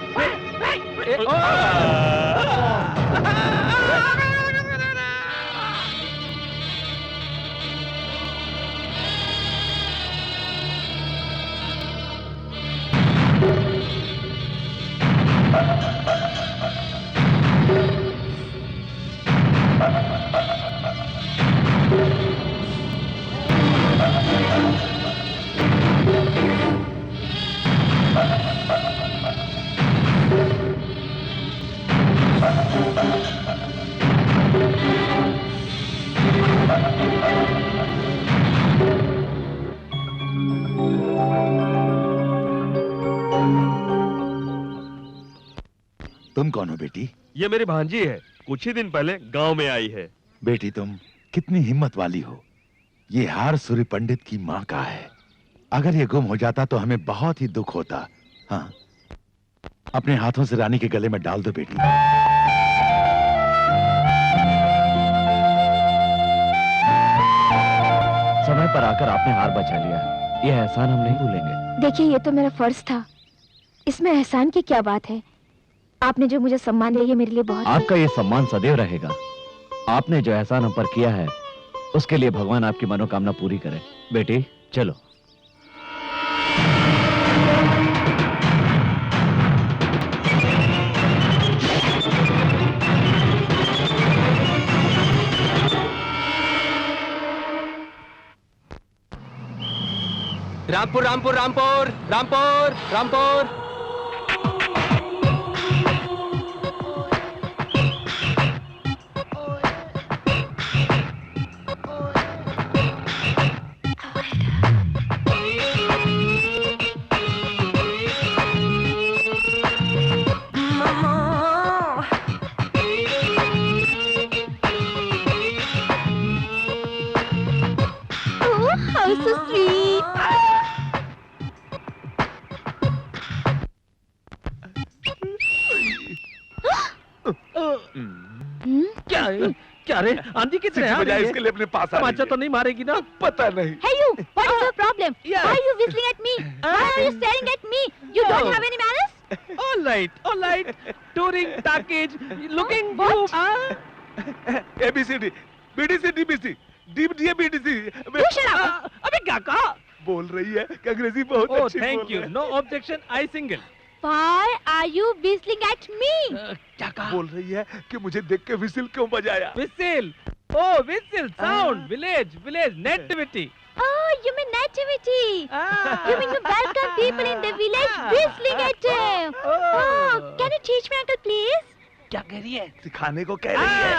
तुम कौन हो बेटी? ये मेरी भांजी है, कुछ ही दिन पहले गांव में आई है। बेटी तुम कितनी हिम्मत वाली हो। ये हार सूर्य पंडित की माँ का है। अगर ये गुम हो जाता तो हमें बहुत ही दुख होता। हाँ, अपने हाथों से रानी के गले में डाल दो बेटी। समय पर आकर आपने हार बचा लिया, ये एहसान हम नहीं भूलेंगे। देखिए, ये तो मेरा फर्ज था, इसमें एहसान की क्या बात है। आपने जो मुझे सम्मान दिया ये मेरे लिए बहुत। आपका ये सम्मान सदैव रहेगा। आपने जो एहसान हम पर किया है उसके लिए भगवान आपकी मनोकामना पूरी करे। बेटी चलो। Rampur Rampur Rampur Rampur Rampur. How so sweet. क्या क्या रे, आंधी कितने आ रही है? इसके लिए अपने पास तमाचा तो नहीं मारेगी ना? पता नहीं। Hey you, what is your problem? problem? Yes. Why are you whistling at me? Why are you staring at me? You don't have any manners? All right. Touring package, looking What? ABCD, BDC, DBC, DBD, BDC. You shut up. अबे क्या कहा? बोल रही है कि अंग्रेजी बहुत Oh, अच्छी thank बोल you. रही है। No objection. I single. Why are you whistling at me? क्या कहा? बोल रही है कि मुझे देख के विसिल क्यों बजाया। Whistle. Oh, whistle. Sound. Village. Nativity. Oh, you mean nativity. You mean you welcome people in the village whistling at them. Oh, can you teach me, uncle, please? क्या कह रही है? सिखाने को कह रही है।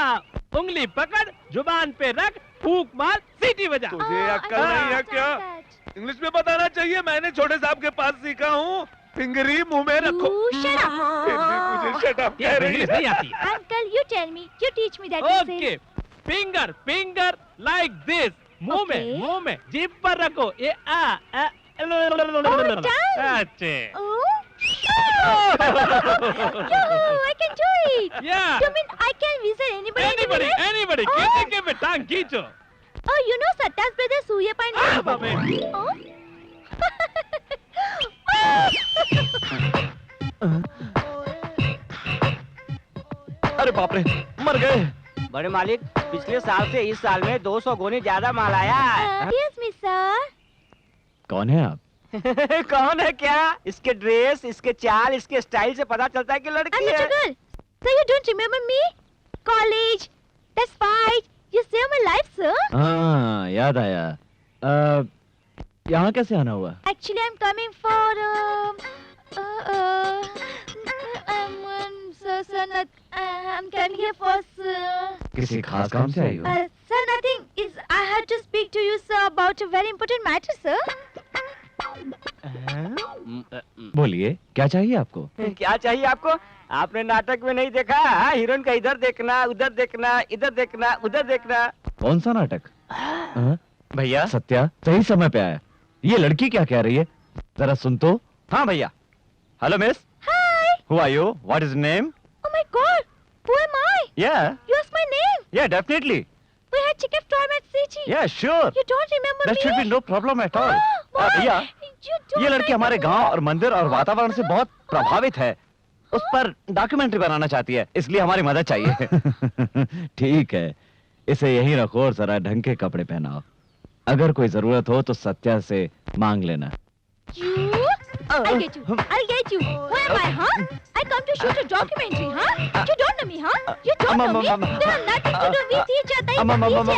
उंगली पकड़, जुबान पे रख, फूंक मार, सीटी बजा। तुझे Oh, अक्कल I नहीं है don't क्या? understand that. इंग्लिश में बताना चाहिए, मैंने छोटे साहब के पास सीखा हूँ। फिंगरी मुंह में रखो। You shut up. फिर भी मुझे shut up ये कह रही इंग्लिश है। नहीं आती। Uncle, you tell me. You teach me that whistle. Okay. Finger like this. मुंह में, जीभ पर रखो। ये done. अच्छे। Oh. Yoo-hoo, I can do it. Yeah. You mean I can whistle anybody in the village? Anybody. Oh. के पे टांग खींचो। Oh, you know Satya's brother Surya Pandit? बाबे। Oh. अरे बाप रे, मर गए। बड़े मालिक, पिछले साल से इस साल में 200 गुनी ज्यादा माल आया है। Yes, Miss Sir. कौन है आप? कौन है क्या? इसके ड्रेस, इसके चाल, इसके स्टाइल से पता चलता है कि लड़की I'm है। a girl. So you don't remember me? College. That's fight. You saved my life, sir. हाँ, याद आया। यहाँ कैसे आना हुआ? Actually, I'm coming for I'm coming here for किसी खास काम से आई हो? sir, nothing. Is I had to speak to you, sir, about a very important matter, sir. बोलिए, क्या चाहिए आपको? क्या चाहिए आपको? आपने नाटक में नहीं देखा? हीरोइन का इधर देखना, उधर देखना, इधर देखना, उधर देखना। कौन सा नाटक? हाँ? भैया, सत्या सही समय पे आया। ये लड़की क्या कह रही है? जरा सुन तो। हाँ भैया। Hello miss. Hi. Who are you? What is your name? Oh my God. Who am I? Yeah. You asked my name. Yeah, definitely. We had chicken storm at City. Yeah, sure. You don't remember That me? should be no problem at all. Why? भैया, You don't ये लड़की हमारे remember गांव और मंदिर और वातावरण से बहुत प्रभावित है। उस पर डॉक्यूमेंट्री बनाना चाहती है, इसलिए हमारी मदद चाहिए। ठीक है, इसे यहीं रखो और जरा ढंग के कपड़े पहनाओ। अगर कोई जरूरत हो तो सत्या से मांग लेना। You? I'll get you. I'll get you. Who am I, huh? I come to shoot a documentary, huh? You don't know me, huh? You don't know me. There are nothing to do with each other. I can't believe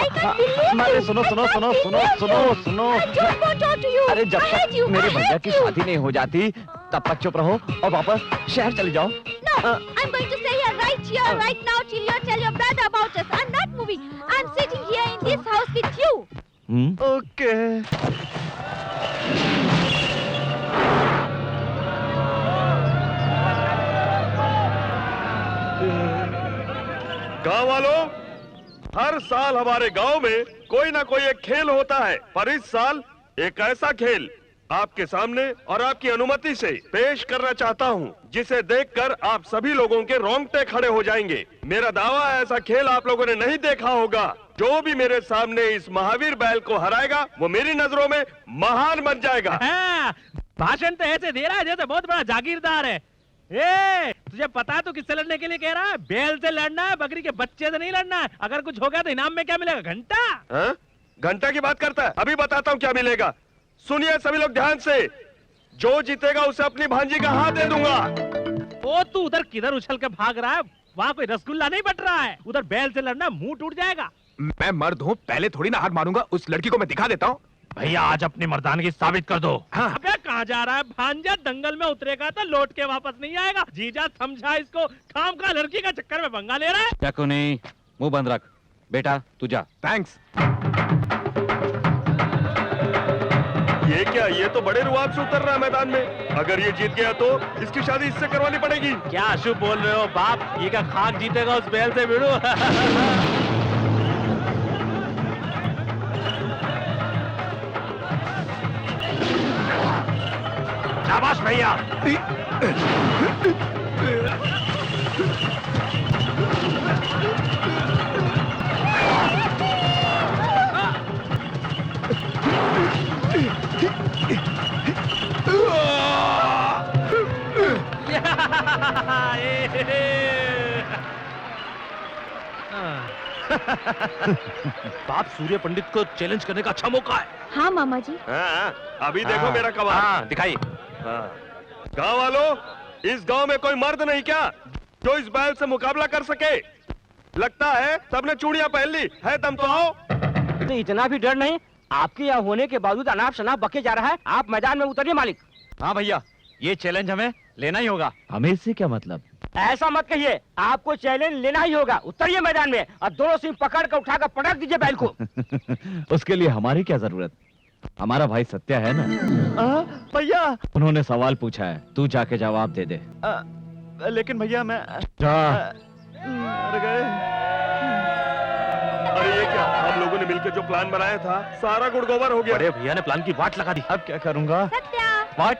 अरे you. सुनो सुनो सुनो सुनो सुनो सुनो। I don't want to talk to you. अरे जब I hate तक you. मेरे I भैया hate की you. शादी नहीं हो जाती तब तक चुप रहो और वापस शहर चले जाओ। No, I'm going to stay here, right now, till you tell your brother about us. I'm not moving. I'm sitting here in this house with you. Okay. गांव वालों, हर साल हमारे गांव में कोई ना कोई एक खेल होता है, पर इस साल एक ऐसा खेल आपके सामने और आपकी अनुमति से पेश करना चाहता हूं, जिसे देखकर आप सभी लोगों के रोंगटे खड़े हो जाएंगे। मेरा दावा है, ऐसा खेल आप लोगों ने नहीं देखा होगा। जो भी मेरे सामने इस महावीर बैल को हराएगा, वो मेरी नजरों में महान बन जाएगा। भाषण तो ऐसे दे रहा है जैसे बहुत बड़ा जागीरदार है। ए, तुझे पता तो किससे लड़ने के लिए कह रहा है? बैल से लड़ना है, बकरी के बच्चे से नहीं लड़ना है। अगर कुछ हो गया तो इनाम में क्या मिलेगा? घंटा। हाँ? घंटा की बात करता है? अभी बताता हूँ क्या मिलेगा। सुनिए सभी लोग ध्यान से, जो जीतेगा उसे अपनी भांजी का हाथ दे दूंगा। ओ, तू उधर किधर उछल के भाग रहा है? वहाँ कोई रसगुल्ला नहीं बट रहा है। उधर बैल से लड़ना, मुंह टूट जाएगा। मैं मर्द हूँ, पहले थोड़ी ना हाथ मारूंगा। उस लड़की को मैं दिखा देता हूँ। भैया आज अपनी मर्दानगी साबित कर दो। हाँ। अबे कहाँ जा रहा है? भांजा दंगल में उतरेगा तो लौट के वापस नहीं आएगा। जीजा समझा इसको, खाम का लड़की का चक्कर में पंगा ले रहा है। चाकू नहीं, मुंह बंद रख। बेटा तू जा। थैंक्स। ये क्या? ये तो बड़े रुआब से उतर रहा है मैदान में। अगर ये जीत गया तो इसकी शादी इससे करवानी पड़ेगी। क्या अशुभ बोल रहे हो बाप? ये का खाक जीतेगा उस बैल से भिड़ो। शाबाश भैया। बाप सूर्य पंडित को चैलेंज करने का अच्छा मौका है। हाँ मामा जी। हाँ, अभी देखो मेरा कमाल। हाँ, दिखाइए। गांव वालों, इस गांव में कोई मर्द नहीं क्या जो इस बैल से मुकाबला कर सके? लगता है सबने चूड़ियां पहन ली है, दम तो आओ। तो इतना भी डर नहीं? आपके यहाँ होने के बावजूद अनाप शनाप बके जा रहा है। आप मैदान में उतरिए मालिक। हाँ भैया, ये चैलेंज हमें लेना ही होगा। हमें इससे क्या मतलब? ऐसा मत कहिए, आपको चैलेंज लेना ही होगा। उतरिए मैदान में और दोनों सिंह पकड़ कर उठाकर पटक दीजिए बैल को। उसके लिए हमारी क्या जरूरत? हमारा भाई सत्य है ना। भैया उन्होंने सवाल पूछा है, तू जाके जवाब दे दे। लेकिन भैया मैं जा। अरे ये क्या, हम लोगों ने मिलकर जो प्लान बनाया था सारा गुड़ गोबर हो गया। बड़े भैया ने प्लान की वाट लगा दी। अब क्या करूंगा? सत्या, वाट?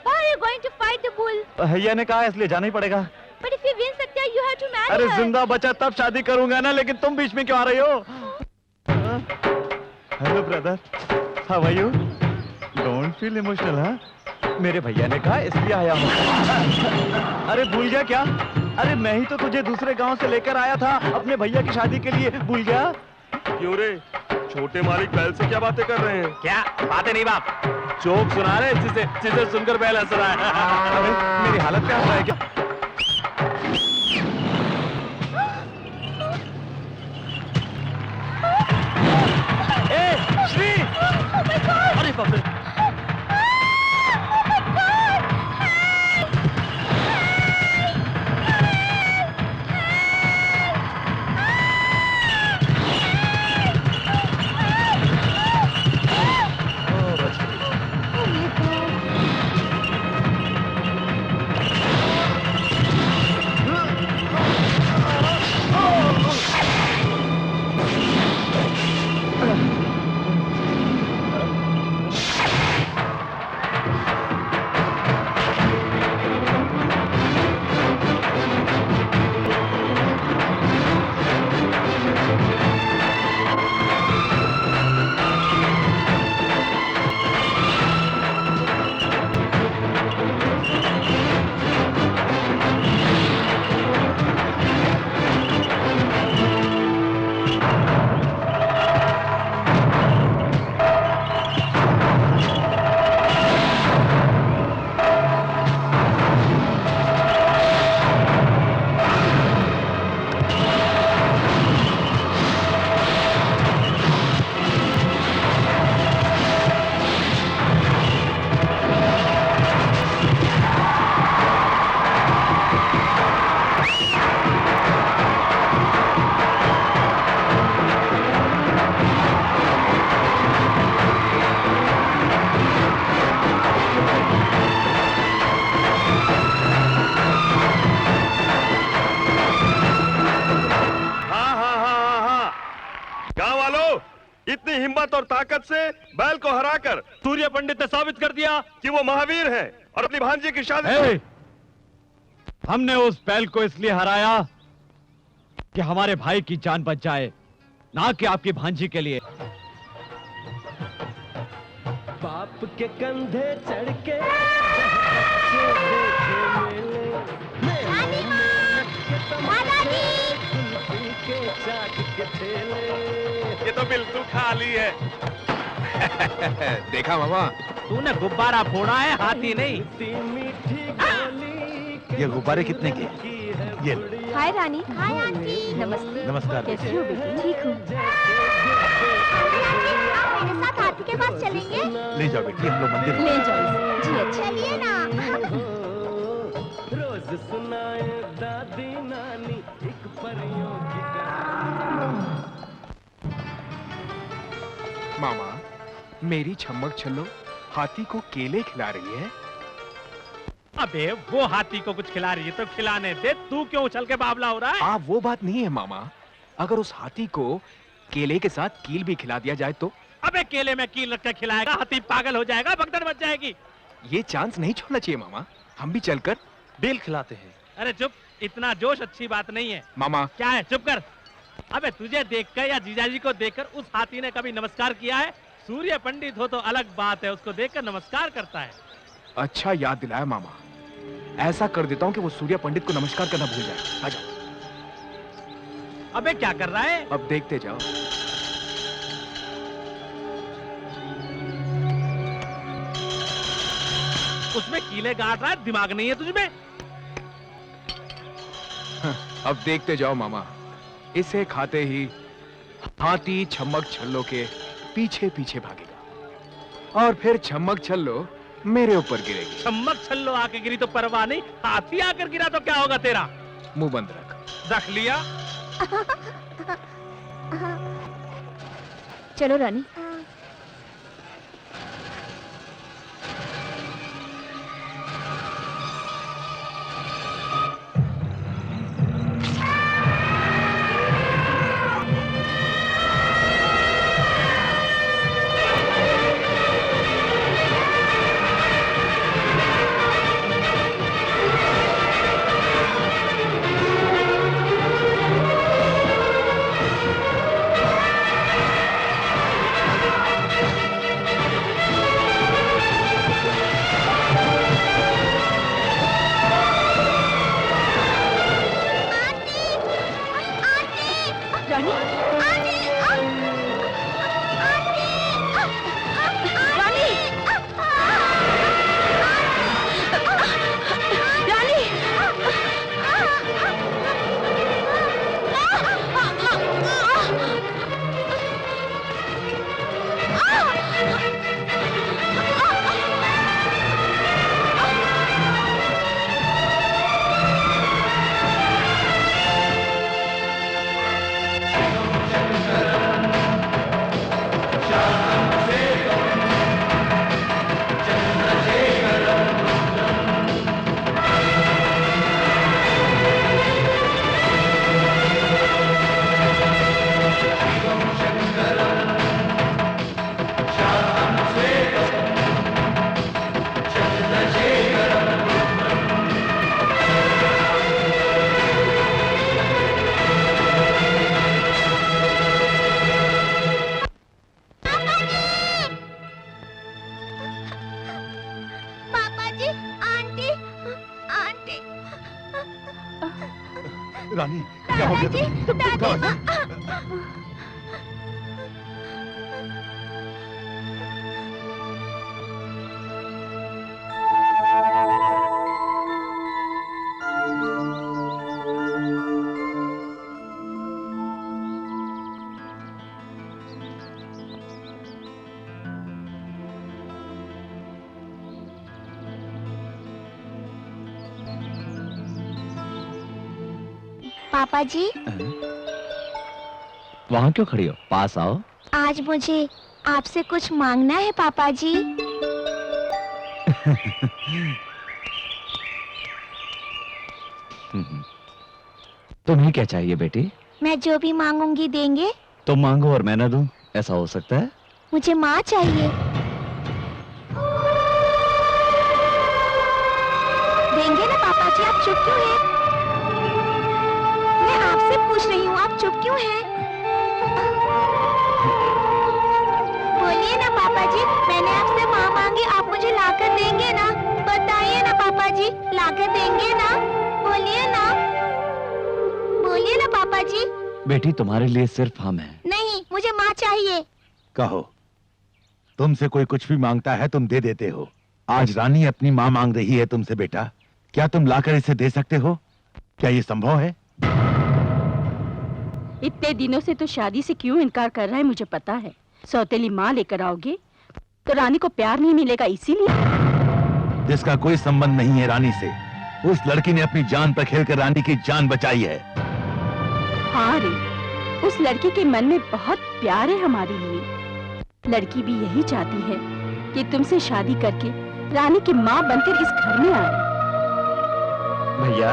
why are you going to fight the bull? भैया ने कहा इसलिए जाना ही पड़ेगा। But if you win, Satya, you have to marry अरे her. जिंदा बचा तब शादी करूंगा ना, लेकिन तुम बीच में क्यों आ रही हो? Hello brother, how are you? Don't feel emotional. हाँ, मेरे भैया ने कहा इसलिए आया हूँ। अरे भूल गया क्या? अरे मैं ही तो तुझे दूसरे गांव से लेकर आया था अपने भैया की शादी के लिए, भूल गया? क्यों रे, छोटे मालिक बैल से क्या बातें कर रहे हैं? क्या बातें नहीं बाप, जोक सुना रहे जिसे सुनकर बैल हंस रहा है। अरे मेरी हालत क्या है क्या? ए श्री, अरे बाप रे, इतनी हिम्मत और ताकत से बैल को हराकर सूर्य पंडित ने साबित कर दिया कि वो महावीर है और अपनी भांजी की शादी। हमने उस बैल को इसलिए हराया कि हमारे भाई की जान बच जाए, ना कि आपकी भांजी के लिए। बाप के कंधे चढ़ के ये तो बिल्कुल खाली है। देखा मामा, तूने गुब्बारा फोड़ा है, हाथी नहीं। ये गुब्बारे कितने के? ये हाय रानी। Hi aunty. नमस्ते। नमस्कार। कैसी हो बेटी? ठीक हूँ। आप मेरे साथ हाथी के पास चलेंगे? ले जाओ बेटी, हम लोग मंदिर ले जाओ जी। अच्छा चलिए ना। रोज सुनाए दादी नानी एक परियों की मामा, मेरी छम्मक छल्लो हाथी को केले खिला रही है। अबे वो हाथी को कुछ खिला रही है तो खिलाने दे, तू क्यों उछल के बावला हो रहा है? वो बात नहीं है मामा, अगर उस हाथी को केले के साथ कील भी खिला दिया जाए तो? अबे केले में कील रख के खिलाएगा, हाथी पागल हो जाएगा, भगदड़ मच जाएगी। ये चांस नहीं छोड़ना चाहिए मामा, हम भी चलकर बेल खिलाते हैं। अरे चुप, इतना जोश अच्छी बात नहीं है। मामा क्या है, चुप कर। अबे तुझे देखकर या जीजाजी को देखकर उस हाथी ने कभी नमस्कार किया है? सूर्य पंडित हो तो अलग बात है, उसको देखकर नमस्कार करता है। अच्छा याद दिलाया मामा। ऐसा कर देता हूँ कि वो सूर्या पंडित को नमस्कार करना भूल जाए। आजा। अबे क्या कर रहा है? अब देखते जाओ। उसमें कीले गाड़ रहा है, दिमाग नहीं है तुझमें? अब देखते जाओ मामा, इसे खाते ही हाथी छम्मक छल्लो के पीछे पीछे भागेगा और फिर छम्मक छल्लो मेरे ऊपर गिरेगी। छम्मक छल्लो आके गिरी तो परवाह नहीं, हाथी आकर गिरा तो क्या होगा तेरा? मुंह बंद रख। रख लिया। चलो रानी। रानी क्या हो गया? पापा जी, वहाँ क्यों खड़ी हो? पास आओ। आज मुझे आपसे कुछ मांगना है पापा जी। तुम्हें क्या चाहिए बेटी? मैं जो भी मांगूंगी देंगे? तुम मांगो और मैं न दूं, ऐसा हो सकता है? मुझे माँ चाहिए। देंगे ना पापा जी? आप चुप क्यों हैं? मैं आपसे पूछ रही हूँ, आप चुप क्यों हैं? बोलिए ना पापा जी, मैंने आपसे माँ मांगी, आप मुझे लाकर देंगे ना? बताइए ना पापा जी, लाकर देंगे ना? बोलिए ना, बोलिए ना पापा जी। बेटी तुम्हारे लिए सिर्फ हम हैं। नहीं, मुझे माँ चाहिए। कहो, तुमसे कोई कुछ भी मांगता है तुम दे देते हो। आज रानी अपनी माँ मांग रही है तुमसे बेटा, क्या तुम लाकर इसे दे सकते हो? क्या ये संभव है? इतने दिनों से तो शादी से क्यों इनकार कर रहा है मुझे पता है। सौतेली माँ लेकर आओगे तो रानी को प्यार नहीं मिलेगा, इसीलिए। जिसका कोई संबंध नहीं है रानी से, उस लड़की ने अपनी जान पर खेलकर रानी की जान बचाई है। हाँ रे, उस लड़की के मन में बहुत प्यार है हमारे लिए। लड़की भी यही चाहती है कि तुमसे शादी करके रानी की माँ बनकर इस घर में आए। भैया,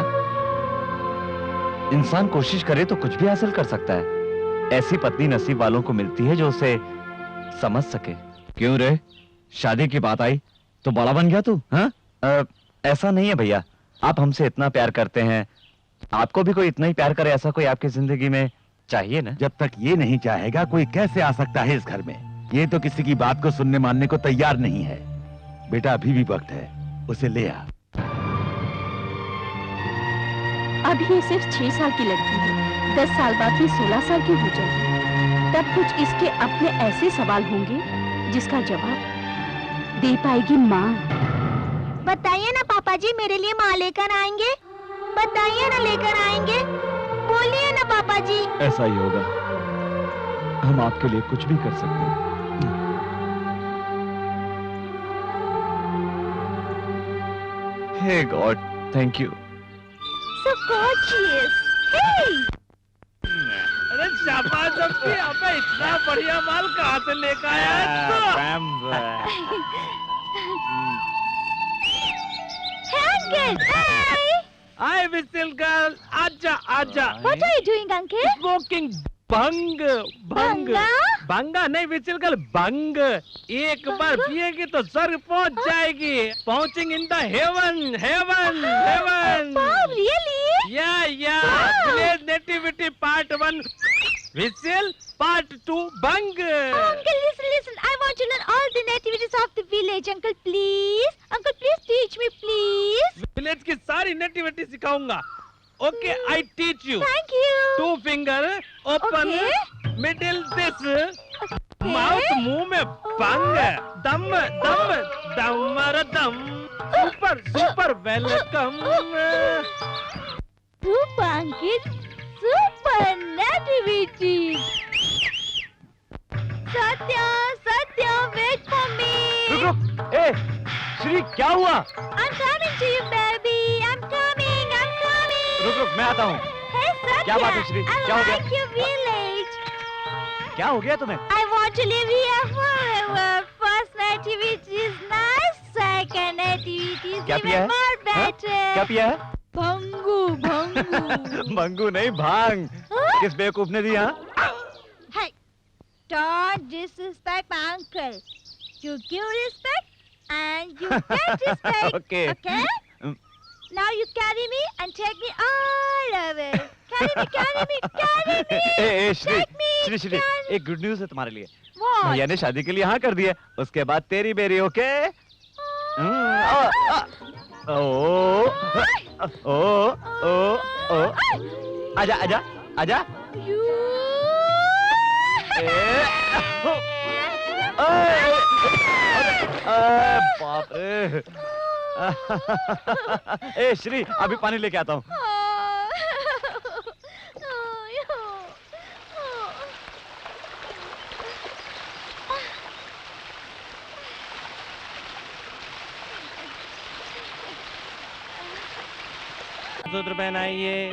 इंसान कोशिश करे तो कुछ भी हासिल कर सकता है। ऐसी पत्नी नसीब वालों को मिलती है जो उसे समझ सके। क्यों रे, शादी की बात आई तो बड़ा बन गया तू? हाँ? ऐसा नहीं है भैया, आप हमसे इतना प्यार करते हैं, आपको भी कोई इतना ही प्यार करे ऐसा कोई आपकी जिंदगी में चाहिए ना? जब तक ये नहीं चाहेगा कोई कैसे आ सकता है इस घर में? ये तो किसी की बात को सुनने मानने को तैयार नहीं है। बेटा अभी भी वक्त है, उसे ले आ। अभी ये सिर्फ 6 साल की लड़की है, 10 साल बाद ये 16 साल की हो जाएगी। तब कुछ इसके अपने ऐसे सवाल होंगे जिसका जवाब दे पाएगी माँ। बताइए ना पापा जी, मेरे लिए माँ लेकर आएंगे? बताइए ना, लेकर आएंगे? बोलिए ना पापा जी। ऐसा ही होगा, हम आपके लिए कुछ भी कर सकते हैं। Hey god, thank you. So gorgeous. Hey! अरे शाबाश अब्बी, अबे इतना बढ़िया माल कहाँ से लेकर आया? Hey uncle. Hi. Hi whistle girl, आजा आजा। What are you doing, uncle? Smoking भंग भंग भंगा नहीं विचिल कल भंग। एक बार पिएगी तो स्वर्ग पहुंच जाएगी। पहुंचिंग in the heaven heaven heaven. Really? या विलेज नेटिविटी पार्ट 1 विचिल पार्ट 2 भंग। Uncle, listen. I want to learn all the nativities of the village. Uncle, please. Uncle, please teach me, please. Village की सारी नेटिविटी सिखाऊंगा। Okay, I teach you. Thank you. 2 finger, open, middle this, mouth मुंह में बंग, दम दम दमर दम, super welcome. Super uncle, super nativity. Satya, wait for me. रुक, ए, श्री क्या हुआ? I'm coming to you, baby. I'm coming. रुक, मैं आता हूँ। Hey, Satya, क्या बात है श्री? क्या हो गया? I like your village. क्या हो गया तुम्हें? I want to live here forever. First nativity is nice. Second nativity is क्या पिया even है? more better. क्या पिया है? भंगू। मंगू नहीं, भांग। किस बेवकूफ ने दिया? Hey, don't disrespect my uncle. You give respect and you get respect. Okay. Now you carry me and take me all over. Carry me. A, Shri, Take me, Shri, एक गुड न्यूज है तुम्हारे लिए। What? भैया ने शादी के लिए हाँ कर दिया। उसके बाद तेरी बेरी, ओके? ओ, आजा। बाप रे। ए श्री, अभी पानी लेके आता हूँ। सूत्र पहनाइए।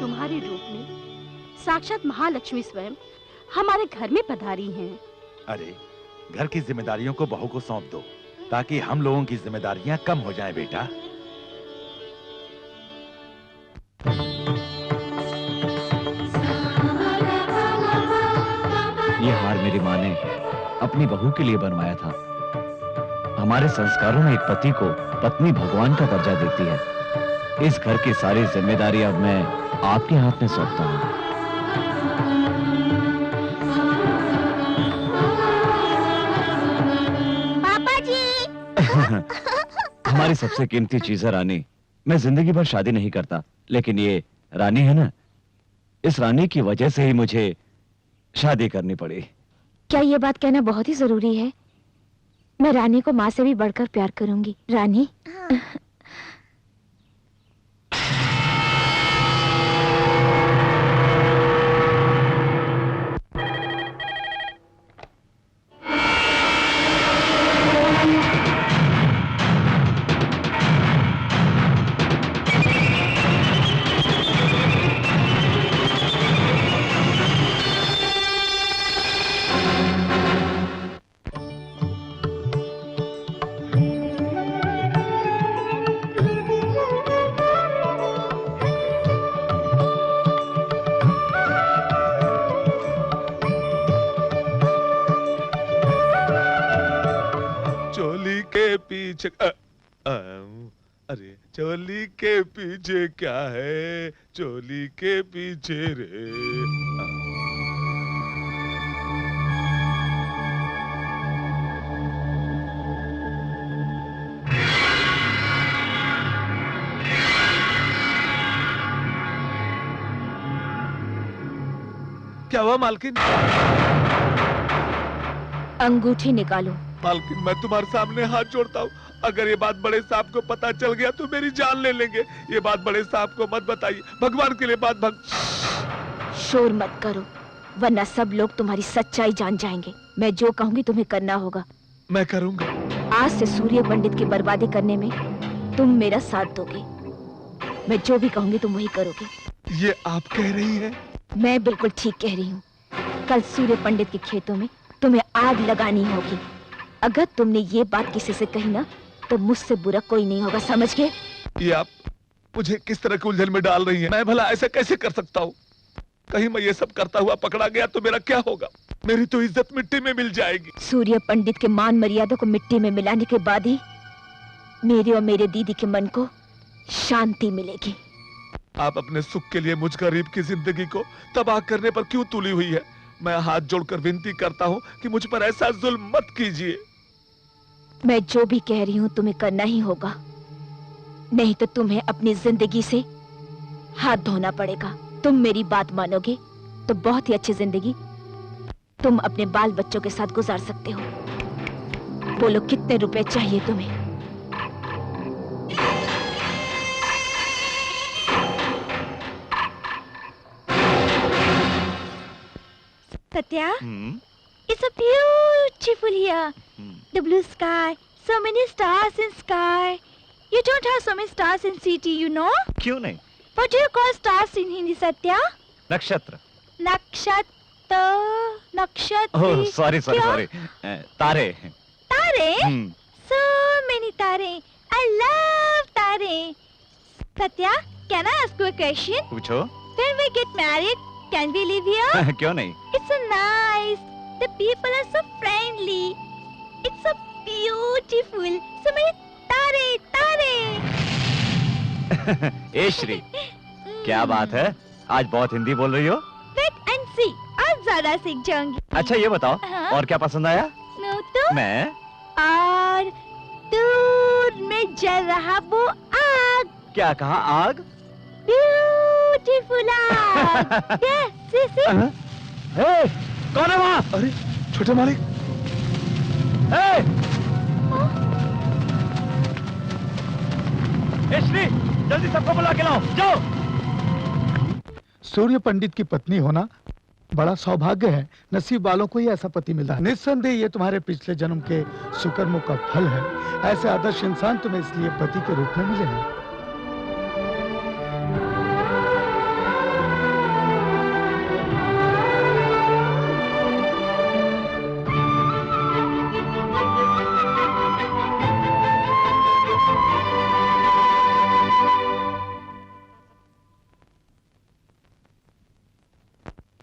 तुम्हारे रूप में साक्षात महालक्ष्मी स्वयं हमारे घर में पधारी हैं। अरे, घर की जिम्मेदारियों को बहू को सौंप दो, ताकि हम लोगों की जिम्मेदारियां कम हो जाएं बेटा। ये हार मेरी माँ ने अपनी बहू के लिए बनवाया था। हमारे संस्कारों में एक पति को पत्नी भगवान का दर्जा देती है। इस घर की सारी जिम्मेदारी अब मैं आपके हाथ में सौंपता हूँ। पापा जी। हमारी सबसे कीमती चीज है रानी। मैं जिंदगी भर शादी नहीं करता, लेकिन ये रानी है ना, इस रानी की वजह से ही मुझे शादी करनी पड़ी। क्या ये बात कहना बहुत ही जरूरी है? मैं रानी को माँ से भी बढ़कर प्यार करूंगी। रानी। अरे चोली के पीछे क्या है, चोली के पीछे रे। क्या हुआ मालकिन? अंगूठी निकालो। मालकिन मैं तुम्हारे सामने हाथ जोड़ता हूँ, अगर ये बात बड़े साहब को पता चल गया तो मेरी जान ले लेंगे। ये बात बड़े साहब को मत बताइए, भगवान के लिए बात शोर मत करो, वरना सब लोग तुम्हारी सच्चाई जान जाएंगे। मैं जो कहूंगी तुम्हें करना होगा। मैं करूंगा। आज से सूर्य पंडित की बर्बादी करने में तुम मेरा साथ दोगे। मैं जो भी कहूंगी तुम वही करोगे। ये आप कह रही हैं? मैं बिल्कुल ठीक कह रही हूँ। कल सूर्य पंडित के खेतों में तुम्हें आग लगानी होगी। अगर तुमने ये बात किसी से कही ना तो मुझसे बुरा कोई नहीं होगा, समझ गए? ये आप मुझे किस तरह के उलझन में डाल रही हैं? मैं भला ऐसा कैसे कर सकता हूँ? कहीं मैं ये सब करता हुआ पकड़ा गया तो मेरा क्या होगा? मेरी तो इज्जत मिट्टी में मिल जाएगी। सूर्य पंडित के मान मर्यादा को मिट्टी में मिलाने के बाद ही मेरे और मेरे दीदी के मन को शांति मिलेगी। आप अपने सुख के लिए मुझ गरीब की जिंदगी को तबाह करने पर क्यों तुली हुई है? मैं हाथ जोड़कर विनती करता हूँ कि मुझ पर ऐसा जुल्म मत कीजिए। मैं जो भी कह रही हूँ तुम्हें करना ही होगा, नहीं तो तुम्हें अपनी जिंदगी से हाथ धोना पड़ेगा। तुम मेरी बात मानोगे तो बहुत ही अच्छी जिंदगी तुम अपने बाल बच्चों के साथ गुजार सकते हो। बोलो कितने रुपए चाहिए तुम्हें? Satya, it's a beautiful here. The blue sky, so many stars in sky. You don't have so many stars in city, you know? क्यों नहीं? What do you call stars in Hindi, Satya? नक्षत्र। नक्षत्र, नक्षत्र। Oh sorry तारे। तारे? So many तारे. I love तारे. Satya, can I ask you a question? पूछो। When we get married, can we live here? क्यों नहीं? It's so nice. The people are so friendly. It's so beautiful. So many तारे, तारे. ए श्री, क्या बात है? आज बहुत हिंदी बोल रही हो? Wait and see. आज ज्यादा सीख जाऊंगी। अच्छा ये बताओ, और क्या पसंद आया? तो? मैं? और दूर में जल रहा वो आग। क्या कहा? आग? ब्यूटीफुल आग। Yes, see. हे, कौन है वहाँ? अरे, छोटे मालिक। श्री, जल्दी सबको बुला के लाओ, जाओ। सूर्य पंडित की पत्नी होना बड़ा सौभाग्य है। नसीब वालों को ही ऐसा पति मिला है। निस्संदेह ये तुम्हारे पिछले जन्म के सुकर्मों का फल है। ऐसे आदर्श इंसान तुम्हें इसलिए पति के रूप में मिले हैं।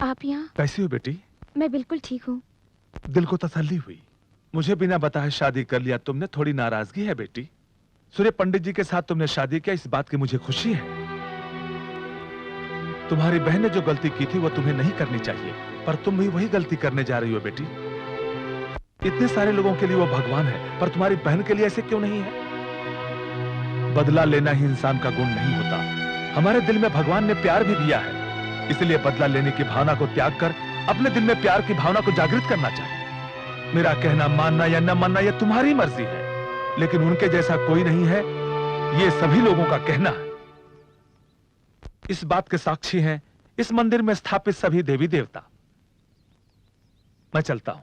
आप यहाँ? कैसी हो बेटी? मैं बिल्कुल ठीक हूँ। दिल को तसल्ली हुई। मुझे बिना बताए शादी कर लिया तुमने, थोड़ी नाराजगी है बेटी? सूर्य पंडित जी के साथ तुमने शादी किया, इस बात की मुझे खुशी है। तुम्हारी बहन ने जो गलती की थी वो तुम्हें नहीं करनी चाहिए, पर तुम भी वही गलती करने जा रही हो बेटी। इतने सारे लोगों के लिए वो भगवान है, पर तुम्हारी बहन के लिए ऐसे क्यों नहीं है? बदला लेना ही इंसान का गुण नहीं होता। हमारे दिल में भगवान ने प्यार भी दिया है, इसलिए बदला लेने की भावना को त्याग कर अपने दिल में प्यार की भावना को जागृत करना चाहिए। मेरा कहना मानना या न मानना यह तुम्हारी मर्जी है, लेकिन उनके जैसा कोई नहीं है, ये सभी लोगों का कहना है। इस बात के साक्षी हैं इस मंदिर में स्थापित सभी देवी देवता। मैं चलता हूं।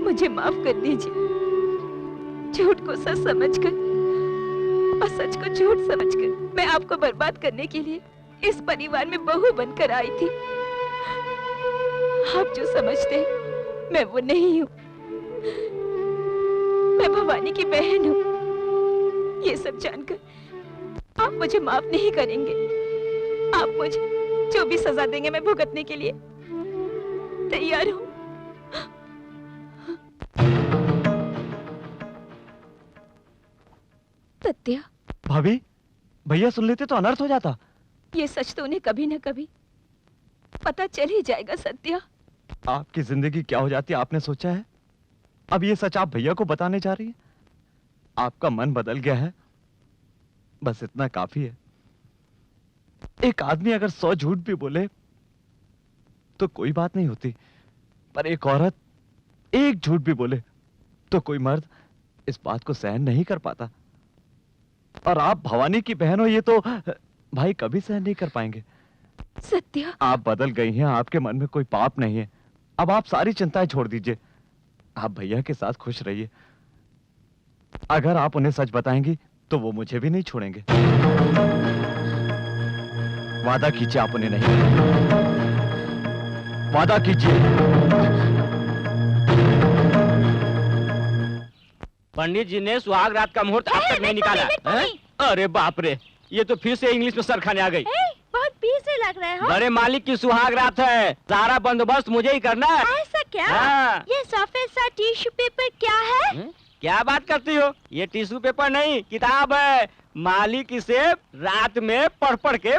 मुझे माफ कर दीजिए। झूठ को सच समझकर और सच को झूठ समझकर मैं आपको बर्बाद करने के लिए इस परिवार में बहू बनकर आई थी। आप जो समझते हैं मैं वो नहीं हूँ। मैं भवानी की बहन हूँ। ये सब जानकर आप मुझे माफ नहीं करेंगे। आप मुझे जो भी सजा देंगे मैं भुगतने के लिए तैयार हूँ। सत्या, भाभी, भैया सुन लेते तो अनर्थ हो जाता। ये सच तो उन्हें कभी न कभी पता चल ही जाएगा। सत्या, आपकी जिंदगी क्या हो जाती आपने सोचा है? अब ये सच आप भैया को बताने जा रही है? आपका मन बदल गया है, बस इतना काफी है। एक आदमी अगर 100 झूठ भी बोले तो कोई बात नहीं होती, पर एक औरत एक झूठ भी बोले तो कोई मर्द इस बात को सहन नहीं कर पाता। और आप भवानी की बहन हो, ये तो भाई कभी सहन नहीं कर पाएंगे। सत्या, आप बदल गई हैं, आपके मन में कोई पाप नहीं है। अब आप सारी चिंताएं छोड़ दीजिए, आप भैया के साथ खुश रहिए। अगर आप उन्हें सच बताएंगी तो वो मुझे भी नहीं छोड़ेंगे। वादा कीजिए आप उन्हें नहीं, वादा कीजिए। पंडित जी ने सुहाग रात का मुहूर्त अब तक नहीं निकाला है? अरे बाप रे, ये तो फिर से इंग्लिश में सर खाने आ गई। बहुत पीर से लग रहे हो। बड़े मालिक की सुहाग रात है, सारा बंदोबस्त मुझे ही करना है। ऐसा क्या? हाँ। ये सफेद सा टिश्यू पेपर क्या है? क्या बात करती हो? ये टिश्यू पेपर नहीं, किताब है। मालिक इसे रात में पढ़ पढ़ के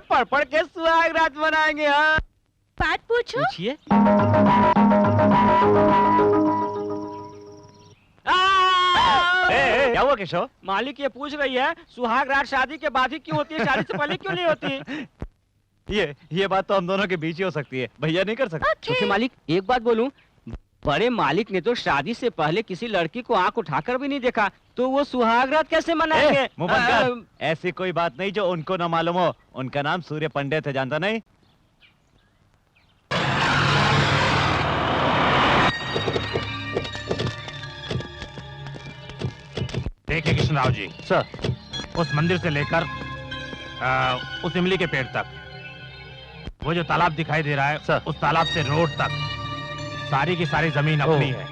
सुहाग रात बनाएंगे। हाँ, बात पूछो। पूछिए। क्या हुआ केशव? मालिक ये पूछ रही है सुहाग रात शादी के बाद ही क्यों होती है, शादी से पहले क्यों नहीं होती? ये बात तो हम दोनों के बीच ही हो सकती है, भैया नहीं कर सकते। छोटे मालिक, एक बात बोलूं, बड़े मालिक ने तो शादी से पहले किसी लड़की को आंख उठाकर भी नहीं देखा, तो वो सुहाग रात कैसे मनाएंगे? मुंह बंद कर। ऐसी कोई बात नहीं जो उनको ना मालूम हो। उनका नाम सूर्य पंडित है, जानता नहीं? देखिए कृष्णराव जी, सर, उस मंदिर से लेकर उस इमली के पेड़ तक, वो जो तालाब दिखाई दे रहा है सर, उस तालाब से रोड तक सारी की सारी जमीन अपनी है।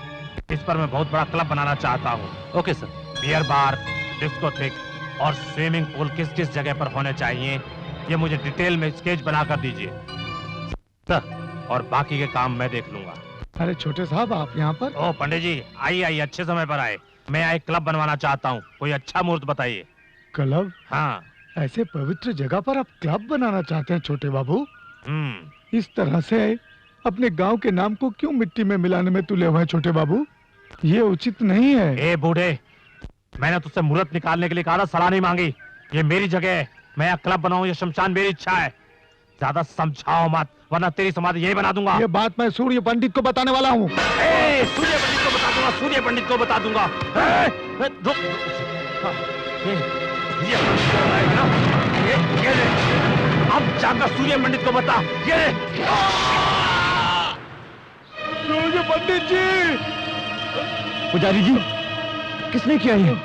इस पर मैं बहुत बड़ा क्लब बनाना चाहता हूँ। Okay sir. Beer bar, discotheque और स्विमिंग पूल किस किस जगह पर होने चाहिए, ये मुझे डिटेल में स्केच बना कर दीजिए सर, और बाकी के काम मैं देख लूंगा। अरे छोटे साहब, आप यहाँ पर? ओ पंडित जी, आइए अच्छे समय पर आए। मैं एक क्लब बनवाना चाहता हूँ, कोई अच्छा मुहूर्त बताइए। क्लब? हाँ। ऐसे पवित्र जगह पर आप क्लब बनाना चाहते हैं छोटे बाबू? इस तरह से अपने गांव के नाम को क्यों मिट्टी में मिलाने में तुले हुए हैं छोटे बाबू? ये उचित नहीं है। ए बूढ़े, मैंने तुझसे मुहूर्त निकालने के लिए कहा, सलाह नहीं मांगी। ये मेरी जगह है, मैं यहाँ क्लब बनाऊं, ये शमशान मेरी इच्छा है। ज्यादा समझाओ मत, वरना तेरी समाधि यही बना दूंगा। ये बात मैं सूर्य पंडित को बताने वाला हूँ। सूर्य पंडित को बता दूंगा, सूर्य पंडित को बता दूंगा। अब जाकर सूर्य पंडित को बता। सूर्य पंडित जी! पुजारी जी, किसने किया ये?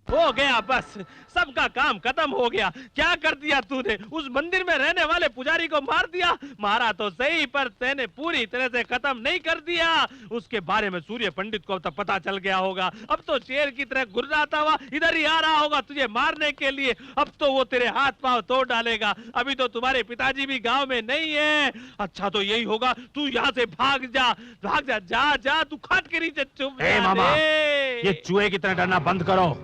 हो गया, बस सबका काम खत्म हो गया। क्या कर दिया तूने? उस मंदिर में रहने वाले पुजारी को मार दिया। मारा तो सही, पर तेने पूरी तरह से खत्म नहीं कर दिया। उसके बारे में सूर्य पंडित को तब पता चल गया होगा। अब तो शेर की तरह गुर्राता हुआ इधर ही आ रहा होगा तुझे मारने के लिए। अब तो वो तेरे हाथ पांव तोड़ डालेगा। अभी तो तुम्हारे पिताजी भी गाँव में नहीं है। अच्छा तो यही होगा, तू यहाँ से भाग जा, भाग जा, जा जा, तू खाट के नीचे चुप जा। मामा, ये चूहे की तरह डरना बंद करो।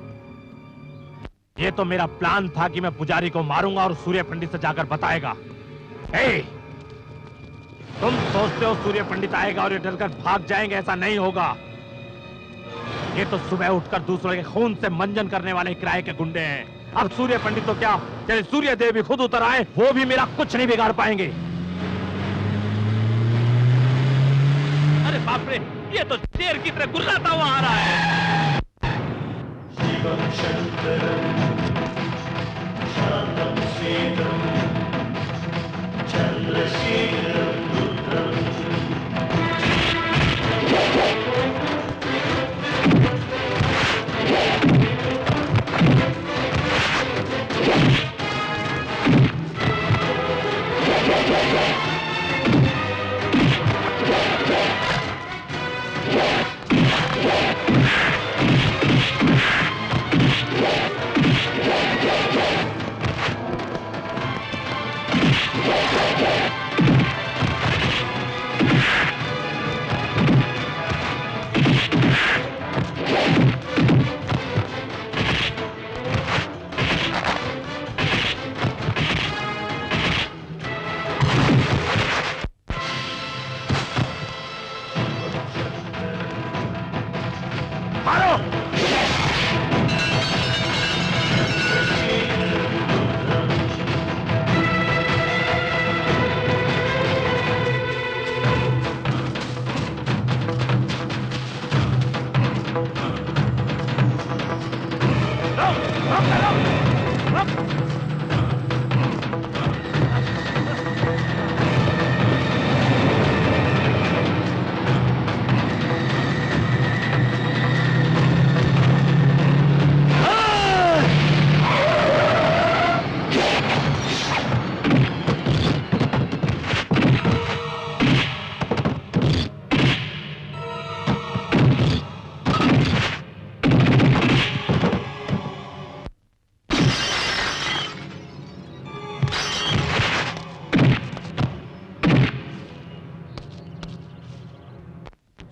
ये तो मेरा प्लान था कि मैं पुजारी को मारूंगा और सूर्य पंडित से जाकर बताएगा। तुम सोचते हो सूर्य पंडित आएगा और ये डरकर भाग जाएंगे? ऐसा नहीं होगा। ये तो सुबह उठकर दूसरों के खून से मंजन करने वाले किराए के गुंडे हैं। अब सूर्य पंडित तो क्या, चले सूर्य देव भी खुद उतर आए, वो भी मेरा कुछ नहीं बिगाड़ पाएंगे। अरे बाप रे, ये तो शेर की तरह गुर्राता हुआ आ रहा है। शिवं शंकरं शांतं स्वेदं चंद्रशेखरं रुद्रं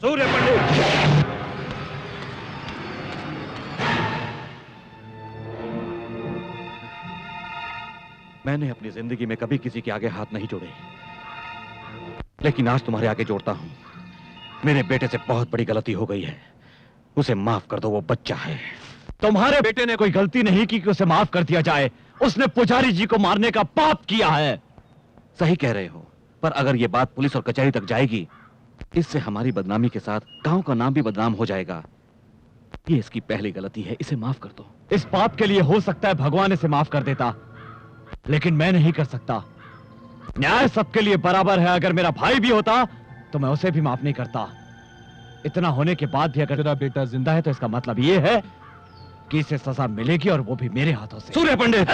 सूर्य पंडित, मैंने अपनी जिंदगी में कभी किसी के आगे हाथ नहीं जोड़े, लेकिन आज तुम्हारे आगे जोड़ता हूं। मेरे बेटे से बहुत बड़ी गलती हो गई है, उसे माफ कर दो, वो बच्चा है। तुम्हारे बेटे ने कोई गलती नहीं की कि उसे माफ कर दिया जाए। उसने पुजारी जी को मारने का पाप किया है। सही कह रहे हो, पर अगर ये बात पुलिस और कचहरी तक जाएगी, इससे हमारी बदनामी के साथ गांव का नाम भी बदनाम हो जाएगा। ये इसकी पहली गलती है, इसे माफ कर दो। इस पाप के लिए हो सकता है भगवान इसे माफ कर देता, लेकिन मैं नहीं कर सकता। न्याय सबके लिए बराबर है। अगर मेरा भाई भी होता तो मैं उसे भी माफ नहीं करता। इतना होने के बाद भी अगर तेरा बेटा जिंदा है तो इसका मतलब ये है कि इसे सजा मिलेगी, और वो भी मेरे हाथों से। सूर्य पंडित,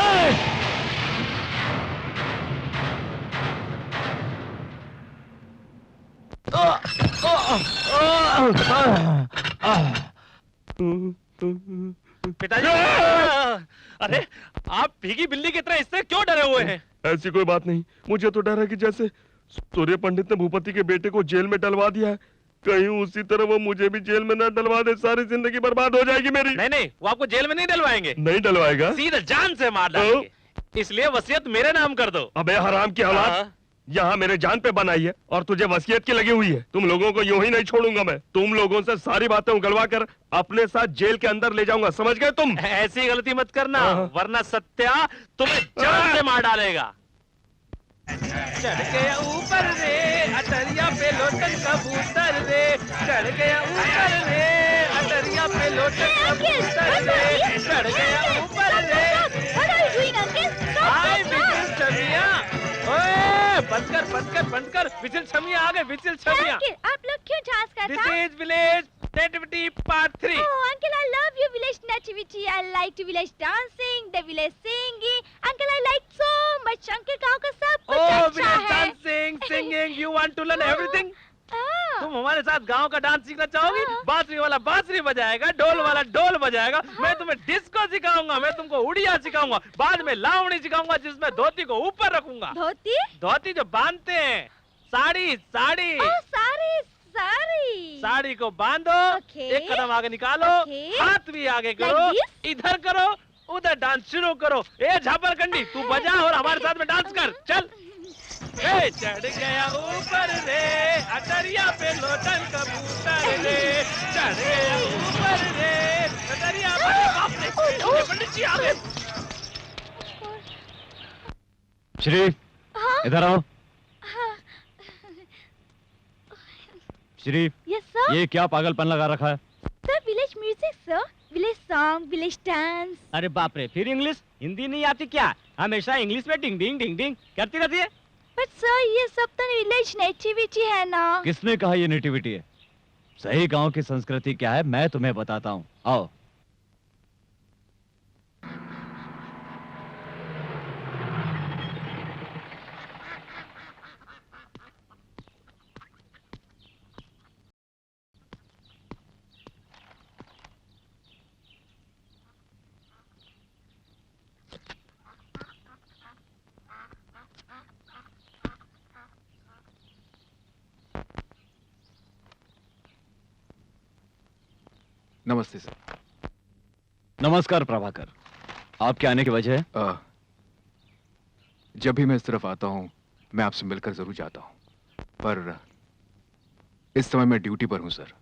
पिताजी, अरे आप भीगी बिल्ली की तरह इससे क्यों डरे हुए हैं? ऐसी कोई बात नहीं, मुझे तो डर है कि जैसे सूर्य पंडित ने भूपति के बेटे को जेल में डलवा दिया है, कहीं उसी तरह वो मुझे भी जेल में न डलवा दे, सारी जिंदगी बर्बाद हो जाएगी मेरी। नहीं नहीं, वो आपको जेल में नहीं डलवाएंगे। नहीं डलवाएगा? सीधा जान से मार डालेंगे। इसलिए वसीयत मेरे नाम कर दो। अबे हराम की औलाद, यहाँ मेरे जान पे बनाई है और तुझे वसीयत की लगी हुई है। तुम लोगों को यूं ही नहीं छोड़ूंगा मैं। तुम लोगों से सारी बातें उगलवा कर अपने साथ जेल के अंदर ले जाऊंगा, समझ गए तुम? ऐसी गलती मत करना, वरना सत्या तुम्हें जान से मार डालेगा। चढ़ गया ऊपर रे अटरिया पे लोटन कबूतर रे, चढ़ गया ऊपर रे अटरिया पे लोटन कबूतर रे, चढ़ गया ऊपर रे। हाय विजिल छमिया, ओए बंद कर विजिल छमिया आ गए, विजिल छमिया। आप लोग क्यों डांस करते हैं? This is village nativity part 3। Oh, uncle, I love your village nativity. I like to village dancing, the village singing. Uncle, I like so much. Uncle, गाँव का सब कुछ अच्छा village है। dancing, singing, you want to learn everything? तुम हमारे साथ गांव का डांस सीखना चाहोगी? बांसुरी वाला बांसुरी बजाएगा, ढोल वाला ढोल बजाएगा, मैं तुम्हें डिस्को सिखाऊंगा, मैं तुमको उड़िया सिखाऊंगा, बाद में लावणी सिखाऊंगा जिसमें धोती को ऊपर रखूंगा। धोती? धोती जो बांधते हैं, साड़ी साड़ी। साड़ी को बांधो, एक कदम आगे निकालो, हाथ भी आगे करो, इधर करो, उधर डांस शुरू करो। ए झापरकंडी, तू बजा और हमारे साथ में डांस कर, चल। चढ़ गया ऊपर रे अटरिया पे लोटन कबूतर रे, चढ़ गया ऊपर रे अटरिया पे। पंडित जी आ गए। शरीफ, इधर आओ। शरीफ, यस सर। ये क्या पागलपन लगा रखा है? Sir village music sir, village song, village dance. अरे बाप रे, फिर इंग्लिश? हिंदी नहीं आती क्या? हमेशा इंग्लिश में डिंग डिंग डिंग डिंग करती रहती है। बट सर ये सब तो विलेज नेटिविटी है ना। किसने कहा ये नेटिविटी है? सही गांव की संस्कृति क्या है मैं तुम्हें बताता हूँ, आओ। नमस्ते सर। नमस्कार प्रभाकर, आपके आने की वजह है? जब भी मैं इस तरफ आता हूं मैं आपसे मिलकर जरूर जाता हूं, पर इस समय मैं ड्यूटी पर हूं सर,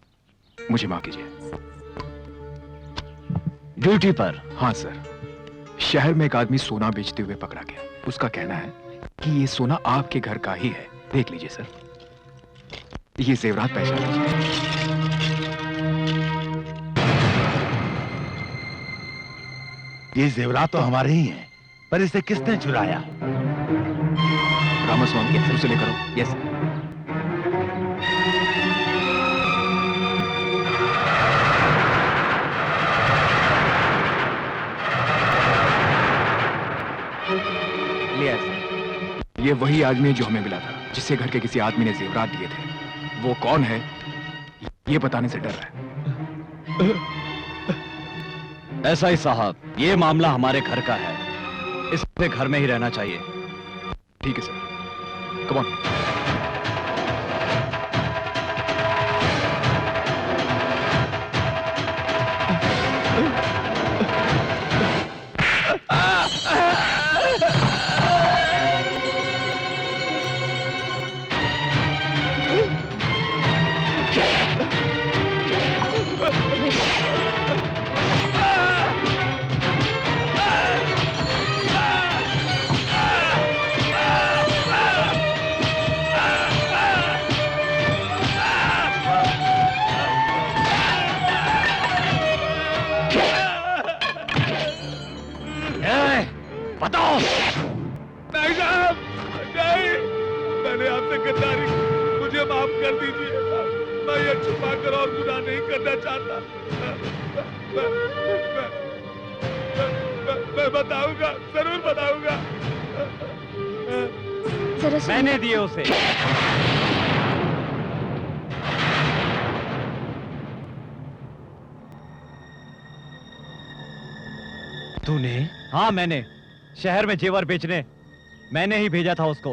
मुझे माफ कीजिए। ड्यूटी पर? हाँ सर, शहर में एक आदमी सोना बेचते हुए पकड़ा गया। उसका कहना है कि ये सोना आपके घर का ही है, देख लीजिए सर, ये जेवरात पहचान लीजिए। ये जेवरात तो हमारे ही हैं, पर इसे किसने चुराया? रामास्वामी के उसे लेकर आओ। यस। ये वही आदमी है जो हमें मिला था, जिससे घर के किसी आदमी ने जेवरात दिए थे। वो कौन है ये बताने से डर रहा है। ऐसा ही साहब, ये मामला हमारे घर का है, इसे घर में ही रहना चाहिए। ठीक है सर, कम ऑन। बताओ। नहीं साहब, नहीं, मैंने आपसे गद्दारी, मुझे माफ कर दीजिए। मैं ये छुपा कर और गुनाह नहीं करना चाहता। मैं बताऊंगा, जरूर बताऊंगा। मैंने दिए उसे। तूने? हाँ मैंने। शहर में जेवर बेचने मैंने ही भेजा था उसको।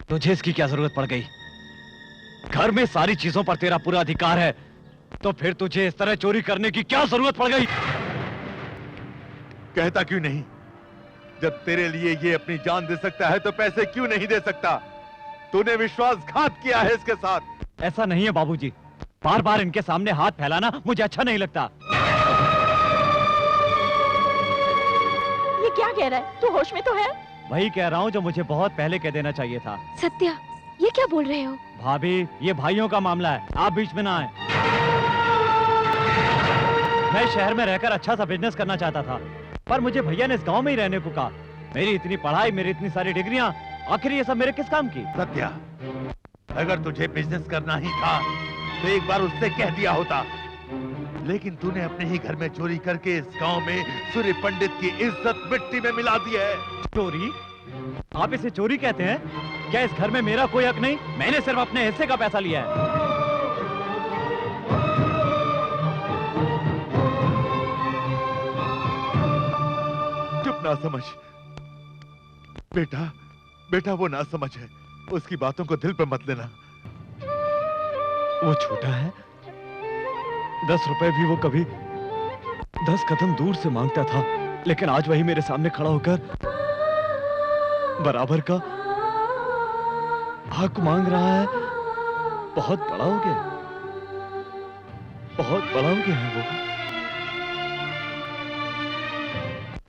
तुझे इसकी क्या जरूरत पड़ गई? घर में सारी चीजों पर तेरा पूरा अधिकार है, तो फिर तुझे इस तरह चोरी करने की क्या जरूरत पड़ गई? कहता क्यों नहीं? जब तेरे लिए ये अपनी जान दे सकता है तो पैसे क्यों नहीं दे सकता? तूने विश्वासघात किया है इसके साथ। ऐसा नहीं है बाबूजी, बार बार इनके सामने हाथ फैलाना मुझे अच्छा नहीं लगता। ये क्या कह रहा है? तू होश में तो है? वही कह रहा हूँ जो मुझे बहुत पहले कह देना चाहिए था। सत्या, ये क्या बोल रहे हो? भाभी, ये भाइयों का मामला है, आप बीच में ना आए। मैं शहर में रहकर अच्छा सा बिजनेस करना चाहता था, पर मुझे भैया ने इस गांव में ही रहने को कहा। मेरी इतनी पढ़ाई, मेरी इतनी सारी डिग्रियां, आखिर ये सब मेरे किस काम की? सत्या, अगर तुझे बिजनेस करना ही था तो एक बार उससे कह दिया होता, लेकिन तूने अपने ही घर में चोरी करके इस गांव में सूर्य पंडित की इज्जत मिट्टी में मिला दी है। चोरी? आप इसे चोरी कहते हैं? क्या इस घर में मेरा कोई हक नहीं? मैंने सिर्फ अपने हिस्से का पैसा लिया है। चुप ना समझ बेटा, बेटा वो ना समझ है, उसकी बातों को दिल पर मत लेना। वो छोटा है, 10 रुपए भी वो कभी 10 कदम दूर से मांगता था, लेकिन आज वही मेरे सामने खड़ा होकर बराबर का हक मांग रहा है। बहुत बड़ा हो गया, बहुत बड़ा हो गया है वो।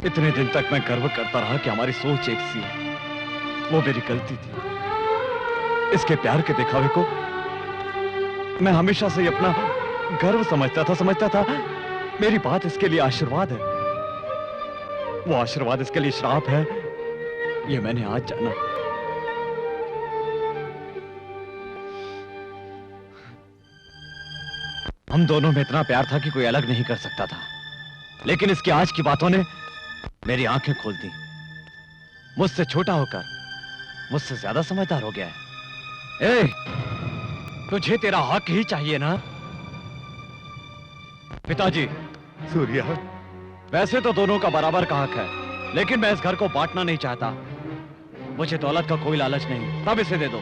इतने दिन तक मैं गर्व करता रहा कि हमारी सोच एक सी है, वो मेरी गलती थी। इसके प्यार के दिखावे को मैं हमेशा से अपना गर्व समझता था। मेरी बात इसके लिए आशीर्वाद है, वो आशीर्वाद इसके लिए श्राप है, ये मैंने आज जाना। हम दोनों में इतना प्यार था कि कोई अलग नहीं कर सकता था, लेकिन इसकी आज की बातों ने मेरी आंखें खोल दी। मुझसे छोटा होकर मुझसे ज्यादा समझदार हो गया है। ए, तुझे तेरा हक ही चाहिए ना? पिताजी। सूर्या, वैसे तो दोनों का बराबर का हक है, लेकिन मैं इस घर को बांटना नहीं चाहता। मुझे दौलत का कोई लालच नहीं, तब इसे दे दो।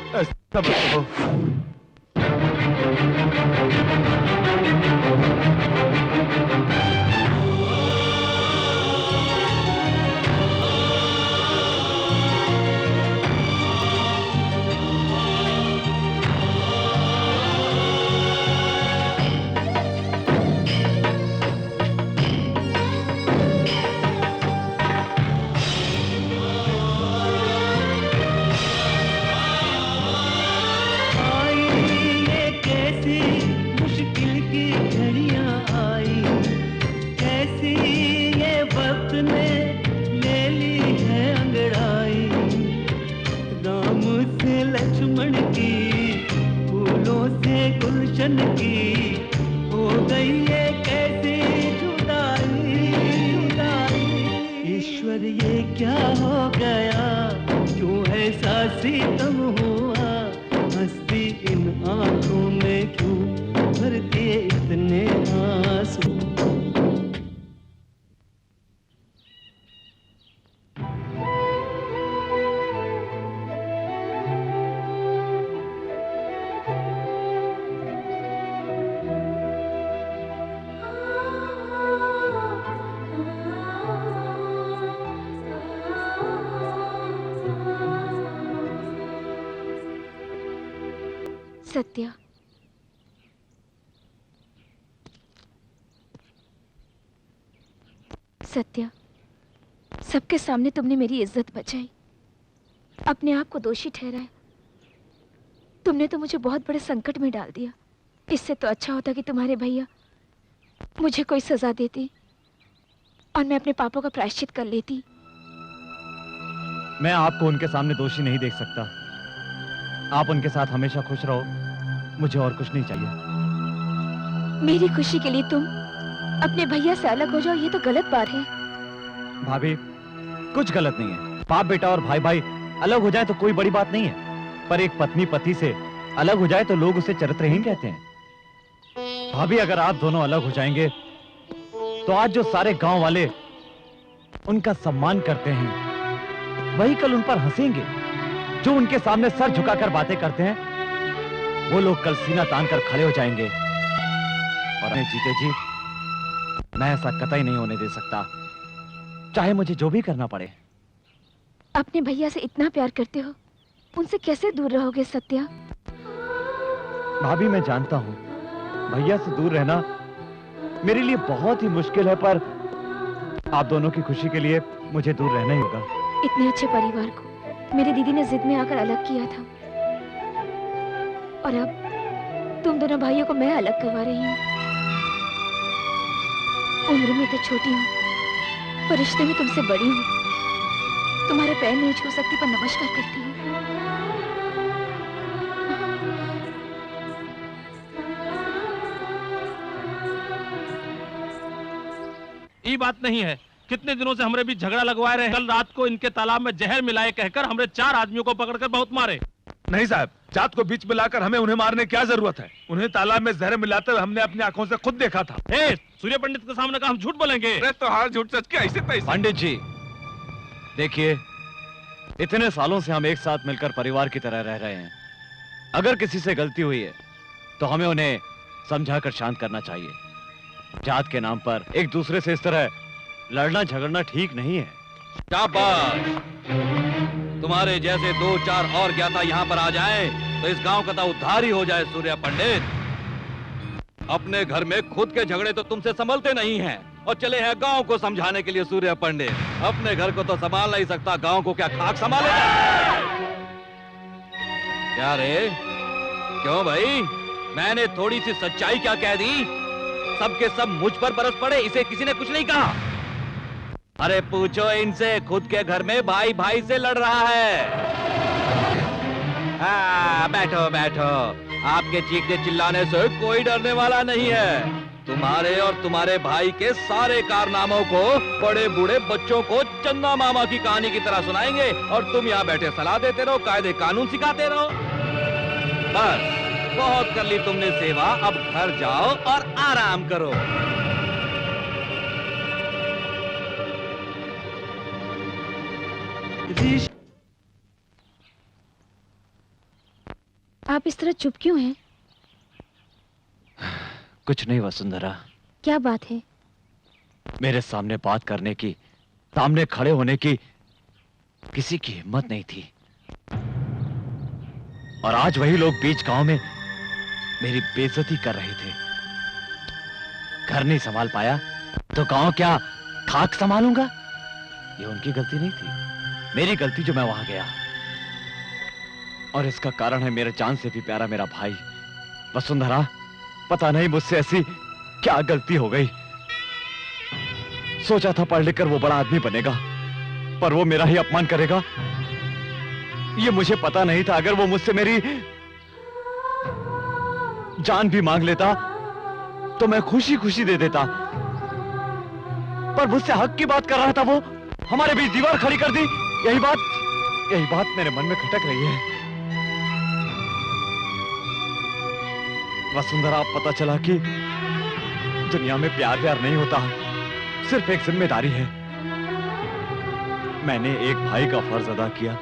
मुश्किल की घड़ियां इतने आंसू। सत्या, सत्या, सबके सामने तुमने मेरी इज्जत बचाई, अपने आप को दोषी ठहराया। तुमने तो मुझे बहुत बड़े संकट में डाल दिया। इससे तो अच्छा होता कि तुम्हारे भैया मुझे कोई सजा देती और मैं अपने पापों का प्रायश्चित कर लेती। मैं आपको उनके सामने दोषी नहीं देख सकता। आप उनके साथ हमेशा खुश रहो, मुझे और कुछ नहीं चाहिए। मेरी खुशी के लिए तुम अपने भैया से अलग हो जाओ, ये तो गलत बात है। भाभी, कुछ गलत नहीं है। बाप बेटा और भाई भाई अलग हो जाए तो कोई बड़ी बात नहीं है, पर एक पत्नी पति से अलग हो जाए तो लोग उसे चरित्रहीन कहते हैं। भाभी, अगर आप दोनों अलग हो जाएंगे तो आज जो सारे गांव वाले उनका सम्मान करते हैं, वही कल उन पर हंसेंगे। जो उनके सामने सर झुकाकर बातें करते हैं, वो लोग कल सीना तान कर खड़े हो जाएंगे। और जीते जी मैं ऐसा कतई नहीं होने दे सकता, चाहे मुझे जो भी करना पड़े। अपने भैया से इतना प्यार करते हो, उनसे कैसे दूर रहोगे सत्या? भाभी, मैं जानता हूँ भैया से दूर रहना मेरे लिए बहुत ही मुश्किल है, पर आप दोनों की खुशी के लिए मुझे दूर रहना ही होगा। इतने अच्छे परिवार को मेरी दीदी ने जिद में आकर अलग किया था, और अब तुम दोनों भाइयों को मैं अलग करवा रही हूँ। उम्र में तो छोटी हूँ, पर रिश्ते में तुमसे बड़ी हूँ। तुम्हारे पैर नहीं छू सकती, पर नमस्कार करती हूँ। ये बात नहीं है। कितने दिनों से हमरे बीच झगड़ा लगवाए रहे। कल रात को इनके तालाब में जहर मिलाए कहकर हमरे 4 आदमियों को पकड़कर बहुत मारे। नहीं साहब, जात को बीच में लाकर हमें उन्हें मारने की क्या जरूरत है? उन्हें तालाब में जहर मिलाते हुए हमने अपनी आंखों से खुद देखा था। सूर्य पंडित के सामने का हम झूठ बोलेंगे? अरे तो हार झूठ सच के ऐसे तैसे। पंडित जी, देखिए, इतने सालों से हम एक साथ मिलकर परिवार की तरह रह रहे हैं। अगर किसी से गलती हुई है तो हमें उन्हें समझाकर शांत करना चाहिए। जात के नाम पर एक दूसरे से इस तरह लड़ना झगड़ना ठीक नहीं है। शाबाश! तुम्हारे जैसे 2-4 और ज्ञाता यहाँ पर आ जाएं, तो इस गांव का तो उद्धार ही हो जाए। सूर्य पंडित, अपने घर में खुद के झगड़े तो तुमसे संभलते नहीं हैं, और चले हैं गांव को समझाने के लिए। सूर्य पंडित अपने घर को तो संभाल नहीं सकता, गांव को क्या खाक संभालेगा? क्या रे, क्यों भाई? मैंने थोड़ी सी सच्चाई क्या कह दी? सबके सब मुझ पर बरस पड़े, इसे किसी ने कुछ नहीं कहा। अरे पूछो इनसे, खुद के घर में भाई भाई से लड़ रहा है। हाँ, बैठो बैठो, आपके चीखने चिल्लाने से कोई डरने वाला नहीं है। तुम्हारे और तुम्हारे भाई के सारे कारनामों को बड़े बूढ़े बच्चों को चंदा मामा की कहानी की तरह सुनाएंगे, और तुम यहाँ बैठे सलाह देते रहो, कायदे कानून सिखाते रहो। बस, बहुत कर ली तुमने सेवा, अब घर जाओ और आराम करो। आप इस तरह चुप क्यों हैं? कुछ नहीं वसुंधरा। क्या बात है? मेरे सामने बात करने की, सामने खड़े होने की किसी की हिम्मत नहीं थी, और आज वही लोग बीच गांव में मेरी बेइज्जती कर रहे थे। घर नहीं संभाल पाया तो गांव क्या खाक संभालूंगा? ये उनकी गलती नहीं थी, मेरी गलती जो मैं वहां गया। और इसका कारण है मेरे जान से भी प्यारा मेरा भाई। वसुंधरा, पता नहीं मुझसे ऐसी क्या गलती हो गई। सोचा था पढ़ लिखकर वो बड़ा आदमी बनेगा, पर वो मेरा ही अपमान करेगा, ये मुझे पता नहीं था। अगर वो मुझसे मेरी जान भी मांग लेता तो मैं खुशी खुशी दे देता, पर मुझसे हक की बात कर रहा था वो, हमारे बीच दीवार खड़ी कर दी। यही बात मेरे मन में खटक रही है। वसुंधरा, पता चला कि दुनिया में प्यार प्यार नहीं होता, सिर्फ एक जिम्मेदारी है। मैंने एक भाई का फर्ज अदा किया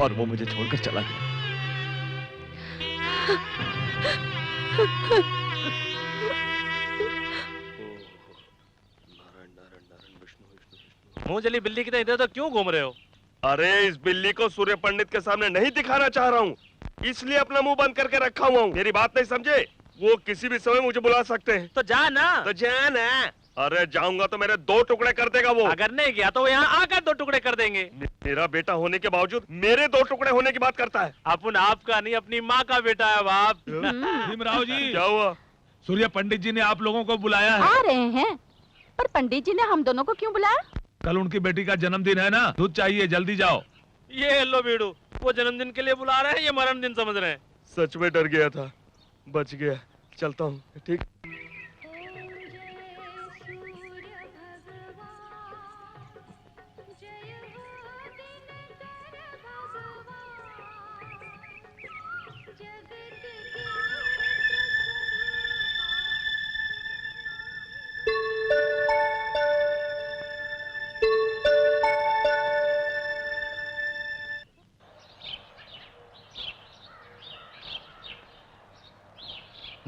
और वो मुझे छोड़कर चला गया। मुंह जली बिल्ली की तरह इधर तो क्यों घूम रहे हो? अरे इस बिल्ली को सूर्य पंडित के सामने नहीं दिखाना चाह रहा हूँ, इसलिए अपना मुंह बंद करके रखा हुआ हूँ। मेरी बात नहीं समझे? वो किसी भी समय मुझे बुला सकते हैं। तो जा ना। तो जा ना। अरे जाऊंगा तो मेरे 2 टुकड़े कर देगा वो। अगर नहीं गया तो वो यहाँ आकर 2 टुकड़े कर देंगे। मेरा बेटा होने के बावजूद मेरे 2 टुकड़े होने की बात करता है। अपन आपका नहीं, अपनी माँ का बेटा है बाप। भीमराव जी, क्या हुआ? सूर्य पंडित जी ने आप लोगों को बुलाया है। आ रहे हैं, पर पंडित जी ने हम दोनों को क्यों बुलाया? कल उनकी बेटी का जन्मदिन है ना, दूध चाहिए, जल्दी जाओ। ये लो बीड़ू, वो जन्मदिन के लिए बुला रहे हैं, ये मरण दिन समझ रहे हैं। सच में डर गया था, बच गया। चलता हूँ। ठीक।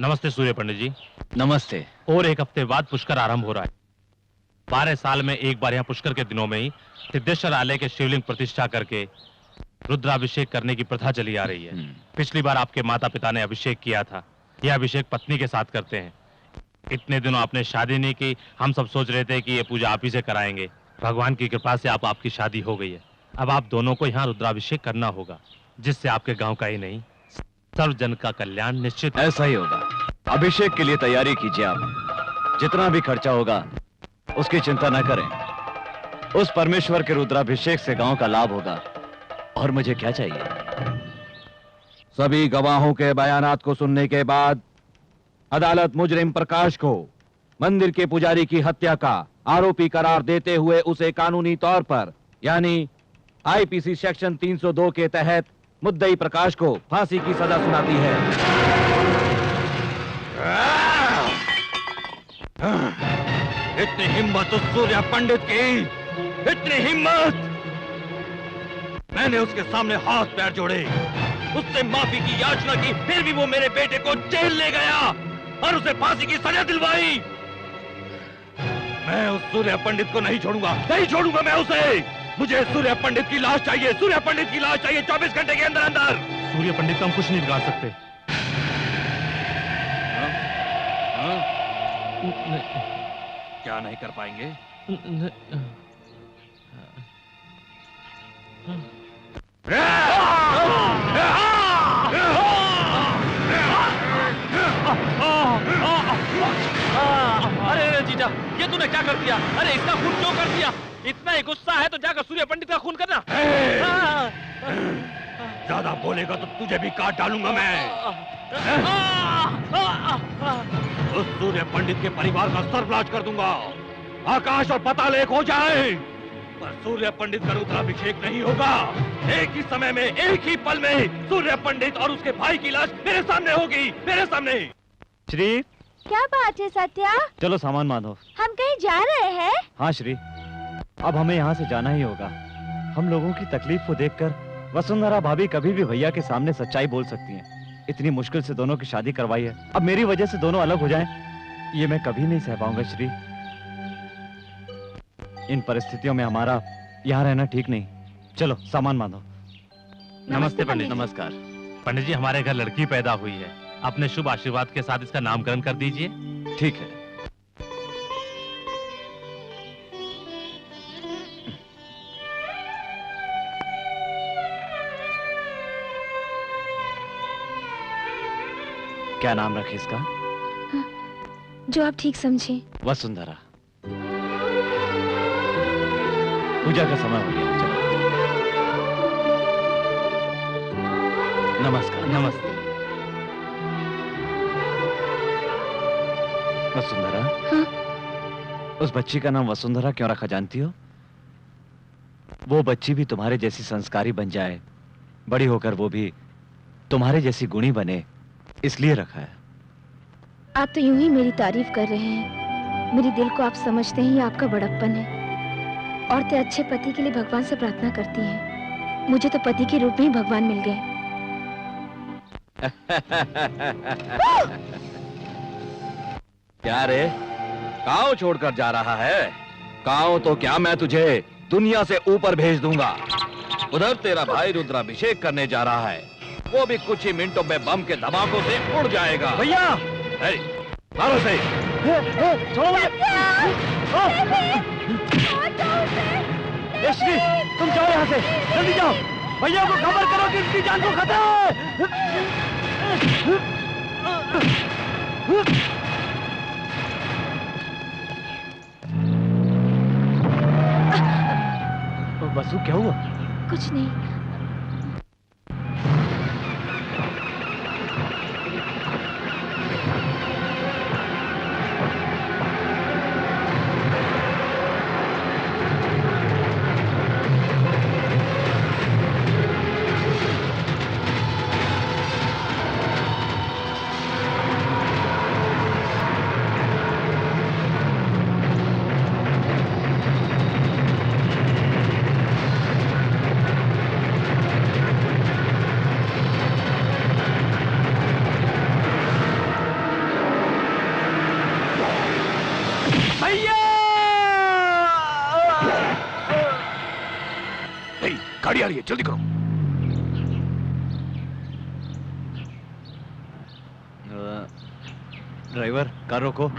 नमस्ते सूर्य पंडित जी। नमस्ते। और एक हफ्ते बाद पुष्कर आरंभ हो रहा है। 12 साल में एक बार यहाँ पुष्कर के दिनों में ही सिद्धेश्वर आलय के शिवलिंग प्रतिष्ठा करके रुद्राभिषेक करने की प्रथा चली आ रही है। पिछली बार आपके माता पिता ने अभिषेक किया था, यह अभिषेक पत्नी के साथ करते हैं। इतने दिनों आपने शादी नहीं की, हम सब सोच रहे थे कि ये पूजा आप ही से कराएंगे। भगवान की कृपा से आपकी शादी हो गई है। अब आप दोनों को यहाँ रुद्राभिषेक करना होगा, जिससे आपके गाँव का ही नहीं सर्व जन का कल्याण निश्चित। ऐसा ही होगा। अभिषेक के लिए तैयारी कीजिए आप। जितना भी खर्चा होगा उसकी चिंता न करें। उस परमेश्वर के रुद्राभिषेक से गांव का लाभ होगा। और मुझे क्या चाहिए? सभी गवाहों के बयानात को सुनने के बाद अदालत मुजरिम प्रकाश को मंदिर के पुजारी की हत्या का आरोपी करार देते हुए उसे कानूनी तौर पर यानी आईपीसी सेक्शन 302 के तहत मुद्दई प्रकाश को फांसी की सजा सुनाती है। इतनी हिम्मत उस सूर्य पंडित की, इतनी हिम्मत! मैंने उसके सामने हाथ पैर जोड़े, उससे माफी की याचना की, फिर भी वो मेरे बेटे को जेल ले गया और उसे फांसी की सजा दिलवाई। मैं उस सूर्य पंडित को नहीं छोड़ूंगा, नहीं छोड़ूंगा मैं उसे। मुझे सूर्य पंडित की लाश चाहिए, सूर्य पंडित की लाश चाहिए 24 घंटे के अंदर अंदर। सूर्य पंडित को हम कुछ नहीं बिगाड़ सकते। क्या नहीं कर पाएंगे? अरे जीजा, ये तूने क्या कर दिया? अरे इसका खून क्यों कर दिया? इतना ही गुस्सा है तो जाकर सूर्य पंडित का खून करना। ज्यादा बोलेगा तो तुझे भी काट डालूंगा मैं। उस सूर्य पंडित के परिवार का सर्वनाश कर दूंगा। आकाश और पाताल एक हो जाए, पर सूर्य पंडित का रुद्राभिषेक नहीं होगा। एक ही समय में, एक ही पल में सूर्य पंडित और उसके भाई की लाश मेरे सामने होगी, मेरे सामने। श्री, क्या बात है सत्या? चलो सामान बांधो। हम कहीं जा रहे हैं? हाँ श्री, अब हमें यहाँ से जाना ही होगा। हम लोगों की तकलीफ को देखकर वसुंधरा भाभी कभी भी भैया के सामने सच्चाई बोल सकती हैं। इतनी मुश्किल से दोनों की शादी करवाई है, अब मेरी वजह से दोनों अलग हो जाएं, ये मैं कभी नहीं सह पाऊंगा श्री। इन परिस्थितियों में हमारा यहाँ रहना ठीक नहीं। चलो सामान बांधो। नमस्ते पंडित। नमस्कार पंडित जी, हमारे घर लड़की पैदा हुई है, अपने शुभ आशीर्वाद के साथ इसका नामकरण कर दीजिए। ठीक है। क्या नाम रखे इसका? जो आप ठीक समझे। वसुंधरा। पूजा का समय हो गया, चलो। नमस्कार। नमस्ते। वसुंधरा। हाँ? उस बच्ची का नाम वसुंधरा क्यों रखा जानती हो? वो बच्ची भी तुम्हारे जैसी संस्कारी बन जाए, बड़ी होकर वो भी तुम्हारे जैसी गुणी बने, इसलिए रखा है। आप तो यूं ही मेरी तारीफ कर रहे हैं। मेरे दिल को आप समझते हैं, ये आपका बड़प्पन है। औरतें अच्छे पति के लिए भगवान से प्रार्थना करती हैं। मुझे तो पति के रूप में ही भगवान मिल गए। क्या रे, गांव छोड़कर जा रहा है? गांव तो क्या, मैं तुझे दुनिया से ऊपर भेज दूंगा। उधर तेरा भाई रुद्राभिषेक करने जा रहा है, वो भी कुछ ही मिनटों में बम के धमाकों से उड़ जाएगा। भैया मारो से। छोड़ो यश्वी, तुम जाओ यहाँ से, जल्दी जाओ। भैया को खबर करो कि उसकी जान को खतरा है। बसु, क्या हुआ? कुछ नहीं। गाड़ी आ रही है, जल्दी करो। ड्राइवर, कार रोको।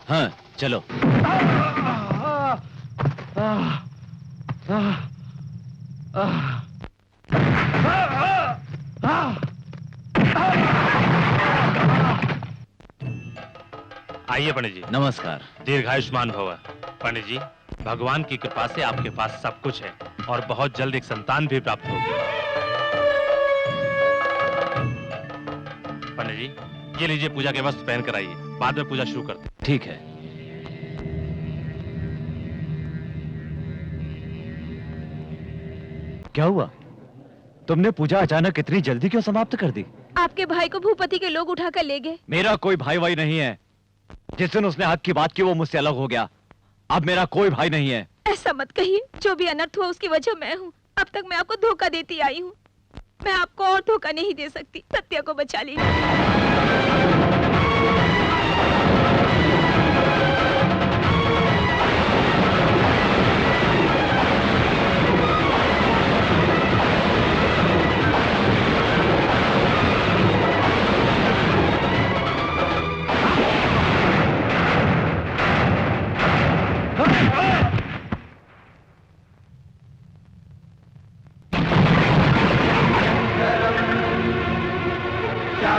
हाँ, चलो। आइए पंडित जी। नमस्कार। दीर्घायुष्मान भव। पंडित जी, भगवान की कृपा से आपके पास सब कुछ है और बहुत जल्द एक संतान भी प्राप्त होगी। पंडित जी, ये लीजिए पूजा के वस्त्र पहन कर आइए, बाद में पूजा शुरू करते हैं। ठीक है। क्या हुआ? तुमने पूजा अचानक इतनी जल्दी क्यों समाप्त कर दी? आपके भाई को भूपति के लोग उठाकर ले गए। मेरा कोई भाई वाई नहीं है। जिस दिन उसने हक की बात की वो मुझसे अलग हो गया। अब मेरा कोई भाई नहीं है। ऐसा मत कहिए, जो भी अनर्थ हुआ उसकी वजह मैं हूँ। अब तक मैं आपको धोखा देती आई हूँ। मैं आपको और धोखा नहीं दे सकती। सत्या को बचा लीजिए। क्या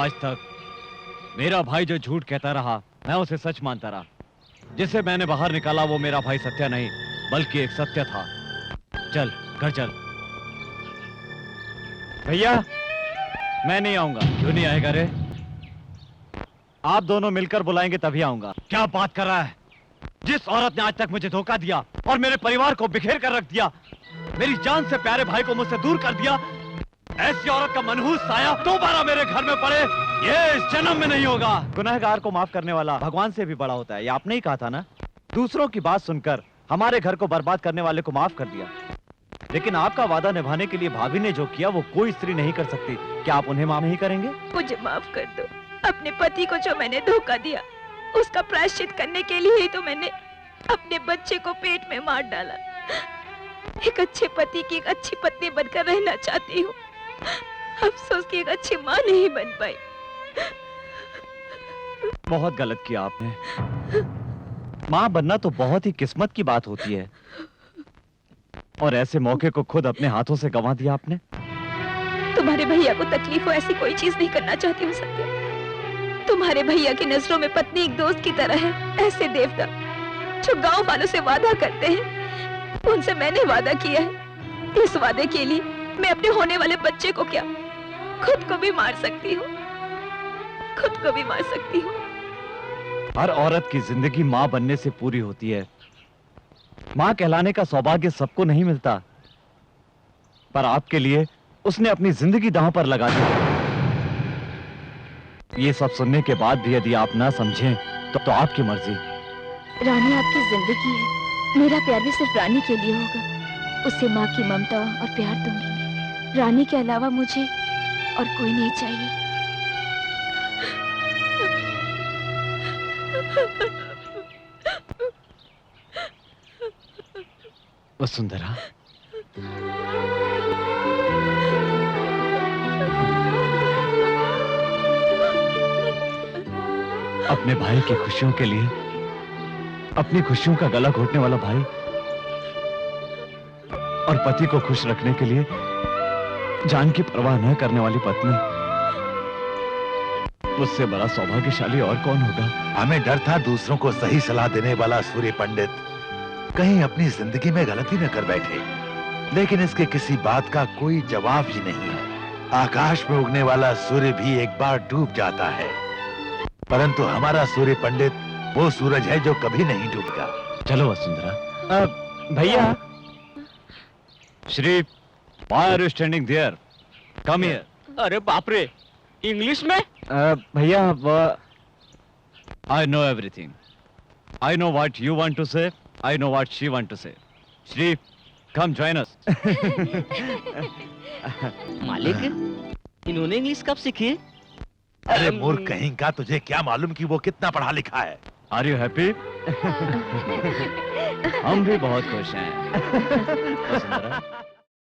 आज तक मेरा भाई जो झूठ कहता रहा मैं उसे सच मानता रहा। जिसे मैंने बाहर निकाला वो मेरा भाई सत्या नहीं बल्कि एक सत्य था। चल घर चल। भैया मैं नहीं आऊंगा। क्यों नहीं आएगा रे? आप दोनों मिलकर बुलाएंगे तभी आऊंगा। क्या बात कर रहा है? जिस औरत ने आज तक मुझे धोखा दिया और मेरे परिवार को बिखेर कर रख दिया, मेरी जान से प्यारे भाई को मुझसे दूर कर दिया, ऐसी औरत का मनहूस साया दोबारा मेरे घर में पड़े, ये इस जन्म में नहीं होगा। गुनहगार को माफ करने वाला भगवान से भी बड़ा होता है, ये आपने ही कहा था ना। दूसरों की बात सुनकर हमारे घर को बर्बाद करने वाले को माफ कर दिया, लेकिन आपका वादा निभाने के लिए भाभी ने जो किया वो कोई स्त्री नहीं कर सकती। क्या आप उन्हें माफ नहीं करेंगे? मुझे माफ कर दो। अपने पति को जो मैंने धोखा दिया उसका प्रायश्चित करने के लिए ही तो मैंने अपने बच्चे को पेट में मार डाला। एक अच्छे पति की एक अच्छी पत्नी बनकर रहना चाहती हूँ, अफसोस की एक अच्छी माँ नहीं बन पाई। बहुत गलत किया आपने। माँ बनना तो बहुत ही किस्मत की बात होती है, और ऐसे मौके को खुद अपने हाथों से गंवा दिया आपने। तुम्हारे भैया को तकलीफ हो ऐसी कोई चीज नहीं करना चाहती हूँ सत्या। तुम्हारे भैया की नजरों में पत्नी एक दोस्त की तरह है। ऐसे देवता जो गांव वालों से वादा करते हैं, उनसे मैंने वादा किया है। इस वादे के लिए मैं अपने होने वाले बच्चे को क्या खुद को भी मार सकती हूँ, खुद को भी मार सकती हूँ। हर औरत की जिंदगी माँ बनने से पूरी होती है। माँ कहलाने का सौभाग्य सबको नहीं मिलता, पर आपके लिए उसने अपनी जिंदगी दांव पर लगा दी। ये सब सुनने के बाद भी यदि आप ना समझें तो आपकी मर्जी। रानी आपकी जिंदगी है, मेरा प्यार भी सिर्फ रानी के लिए होगा। उसे माँ की ममता और प्यार दूंगी। रानी के अलावा मुझे और कोई नहीं चाहिए। वसुंधरा, अपने भाई की खुशियों के लिए अपनी खुशियों का गला घोटने वाला भाई और पति को खुश रखने के लिए जान की परवाह न करने वाली पत्नी, उससे बड़ा सौभाग्यशाली और कौन होगा? हमें डर था दूसरों को सही सलाह देने वाला सूर्य पंडित कहीं अपनी जिंदगी में गलती न कर बैठे, लेकिन इसके किसी बात का कोई जवाब ही नहीं है। आकाश में उगने वाला सूर्य भी एक बार डूब जाता है, परंतु हमारा सूर्य पंडित वो सूरज है जो कभी नहीं डूबेगा। चलो वसुंधरा। भैया, Shri, why are you standing there? Come here. अरे बाप रे, इंग्लिश में? भैया, I know everything. I know what you want to say. I know what she want to say. Shri, come join us. मालिक, इन्होंने इंग्लिश कब सीखी? अरे मूर्ख कहीं का, तुझे क्या मालूम कि वो कितना पढ़ा लिखा है? Are you happy? हम भी बहुत खुश हैं।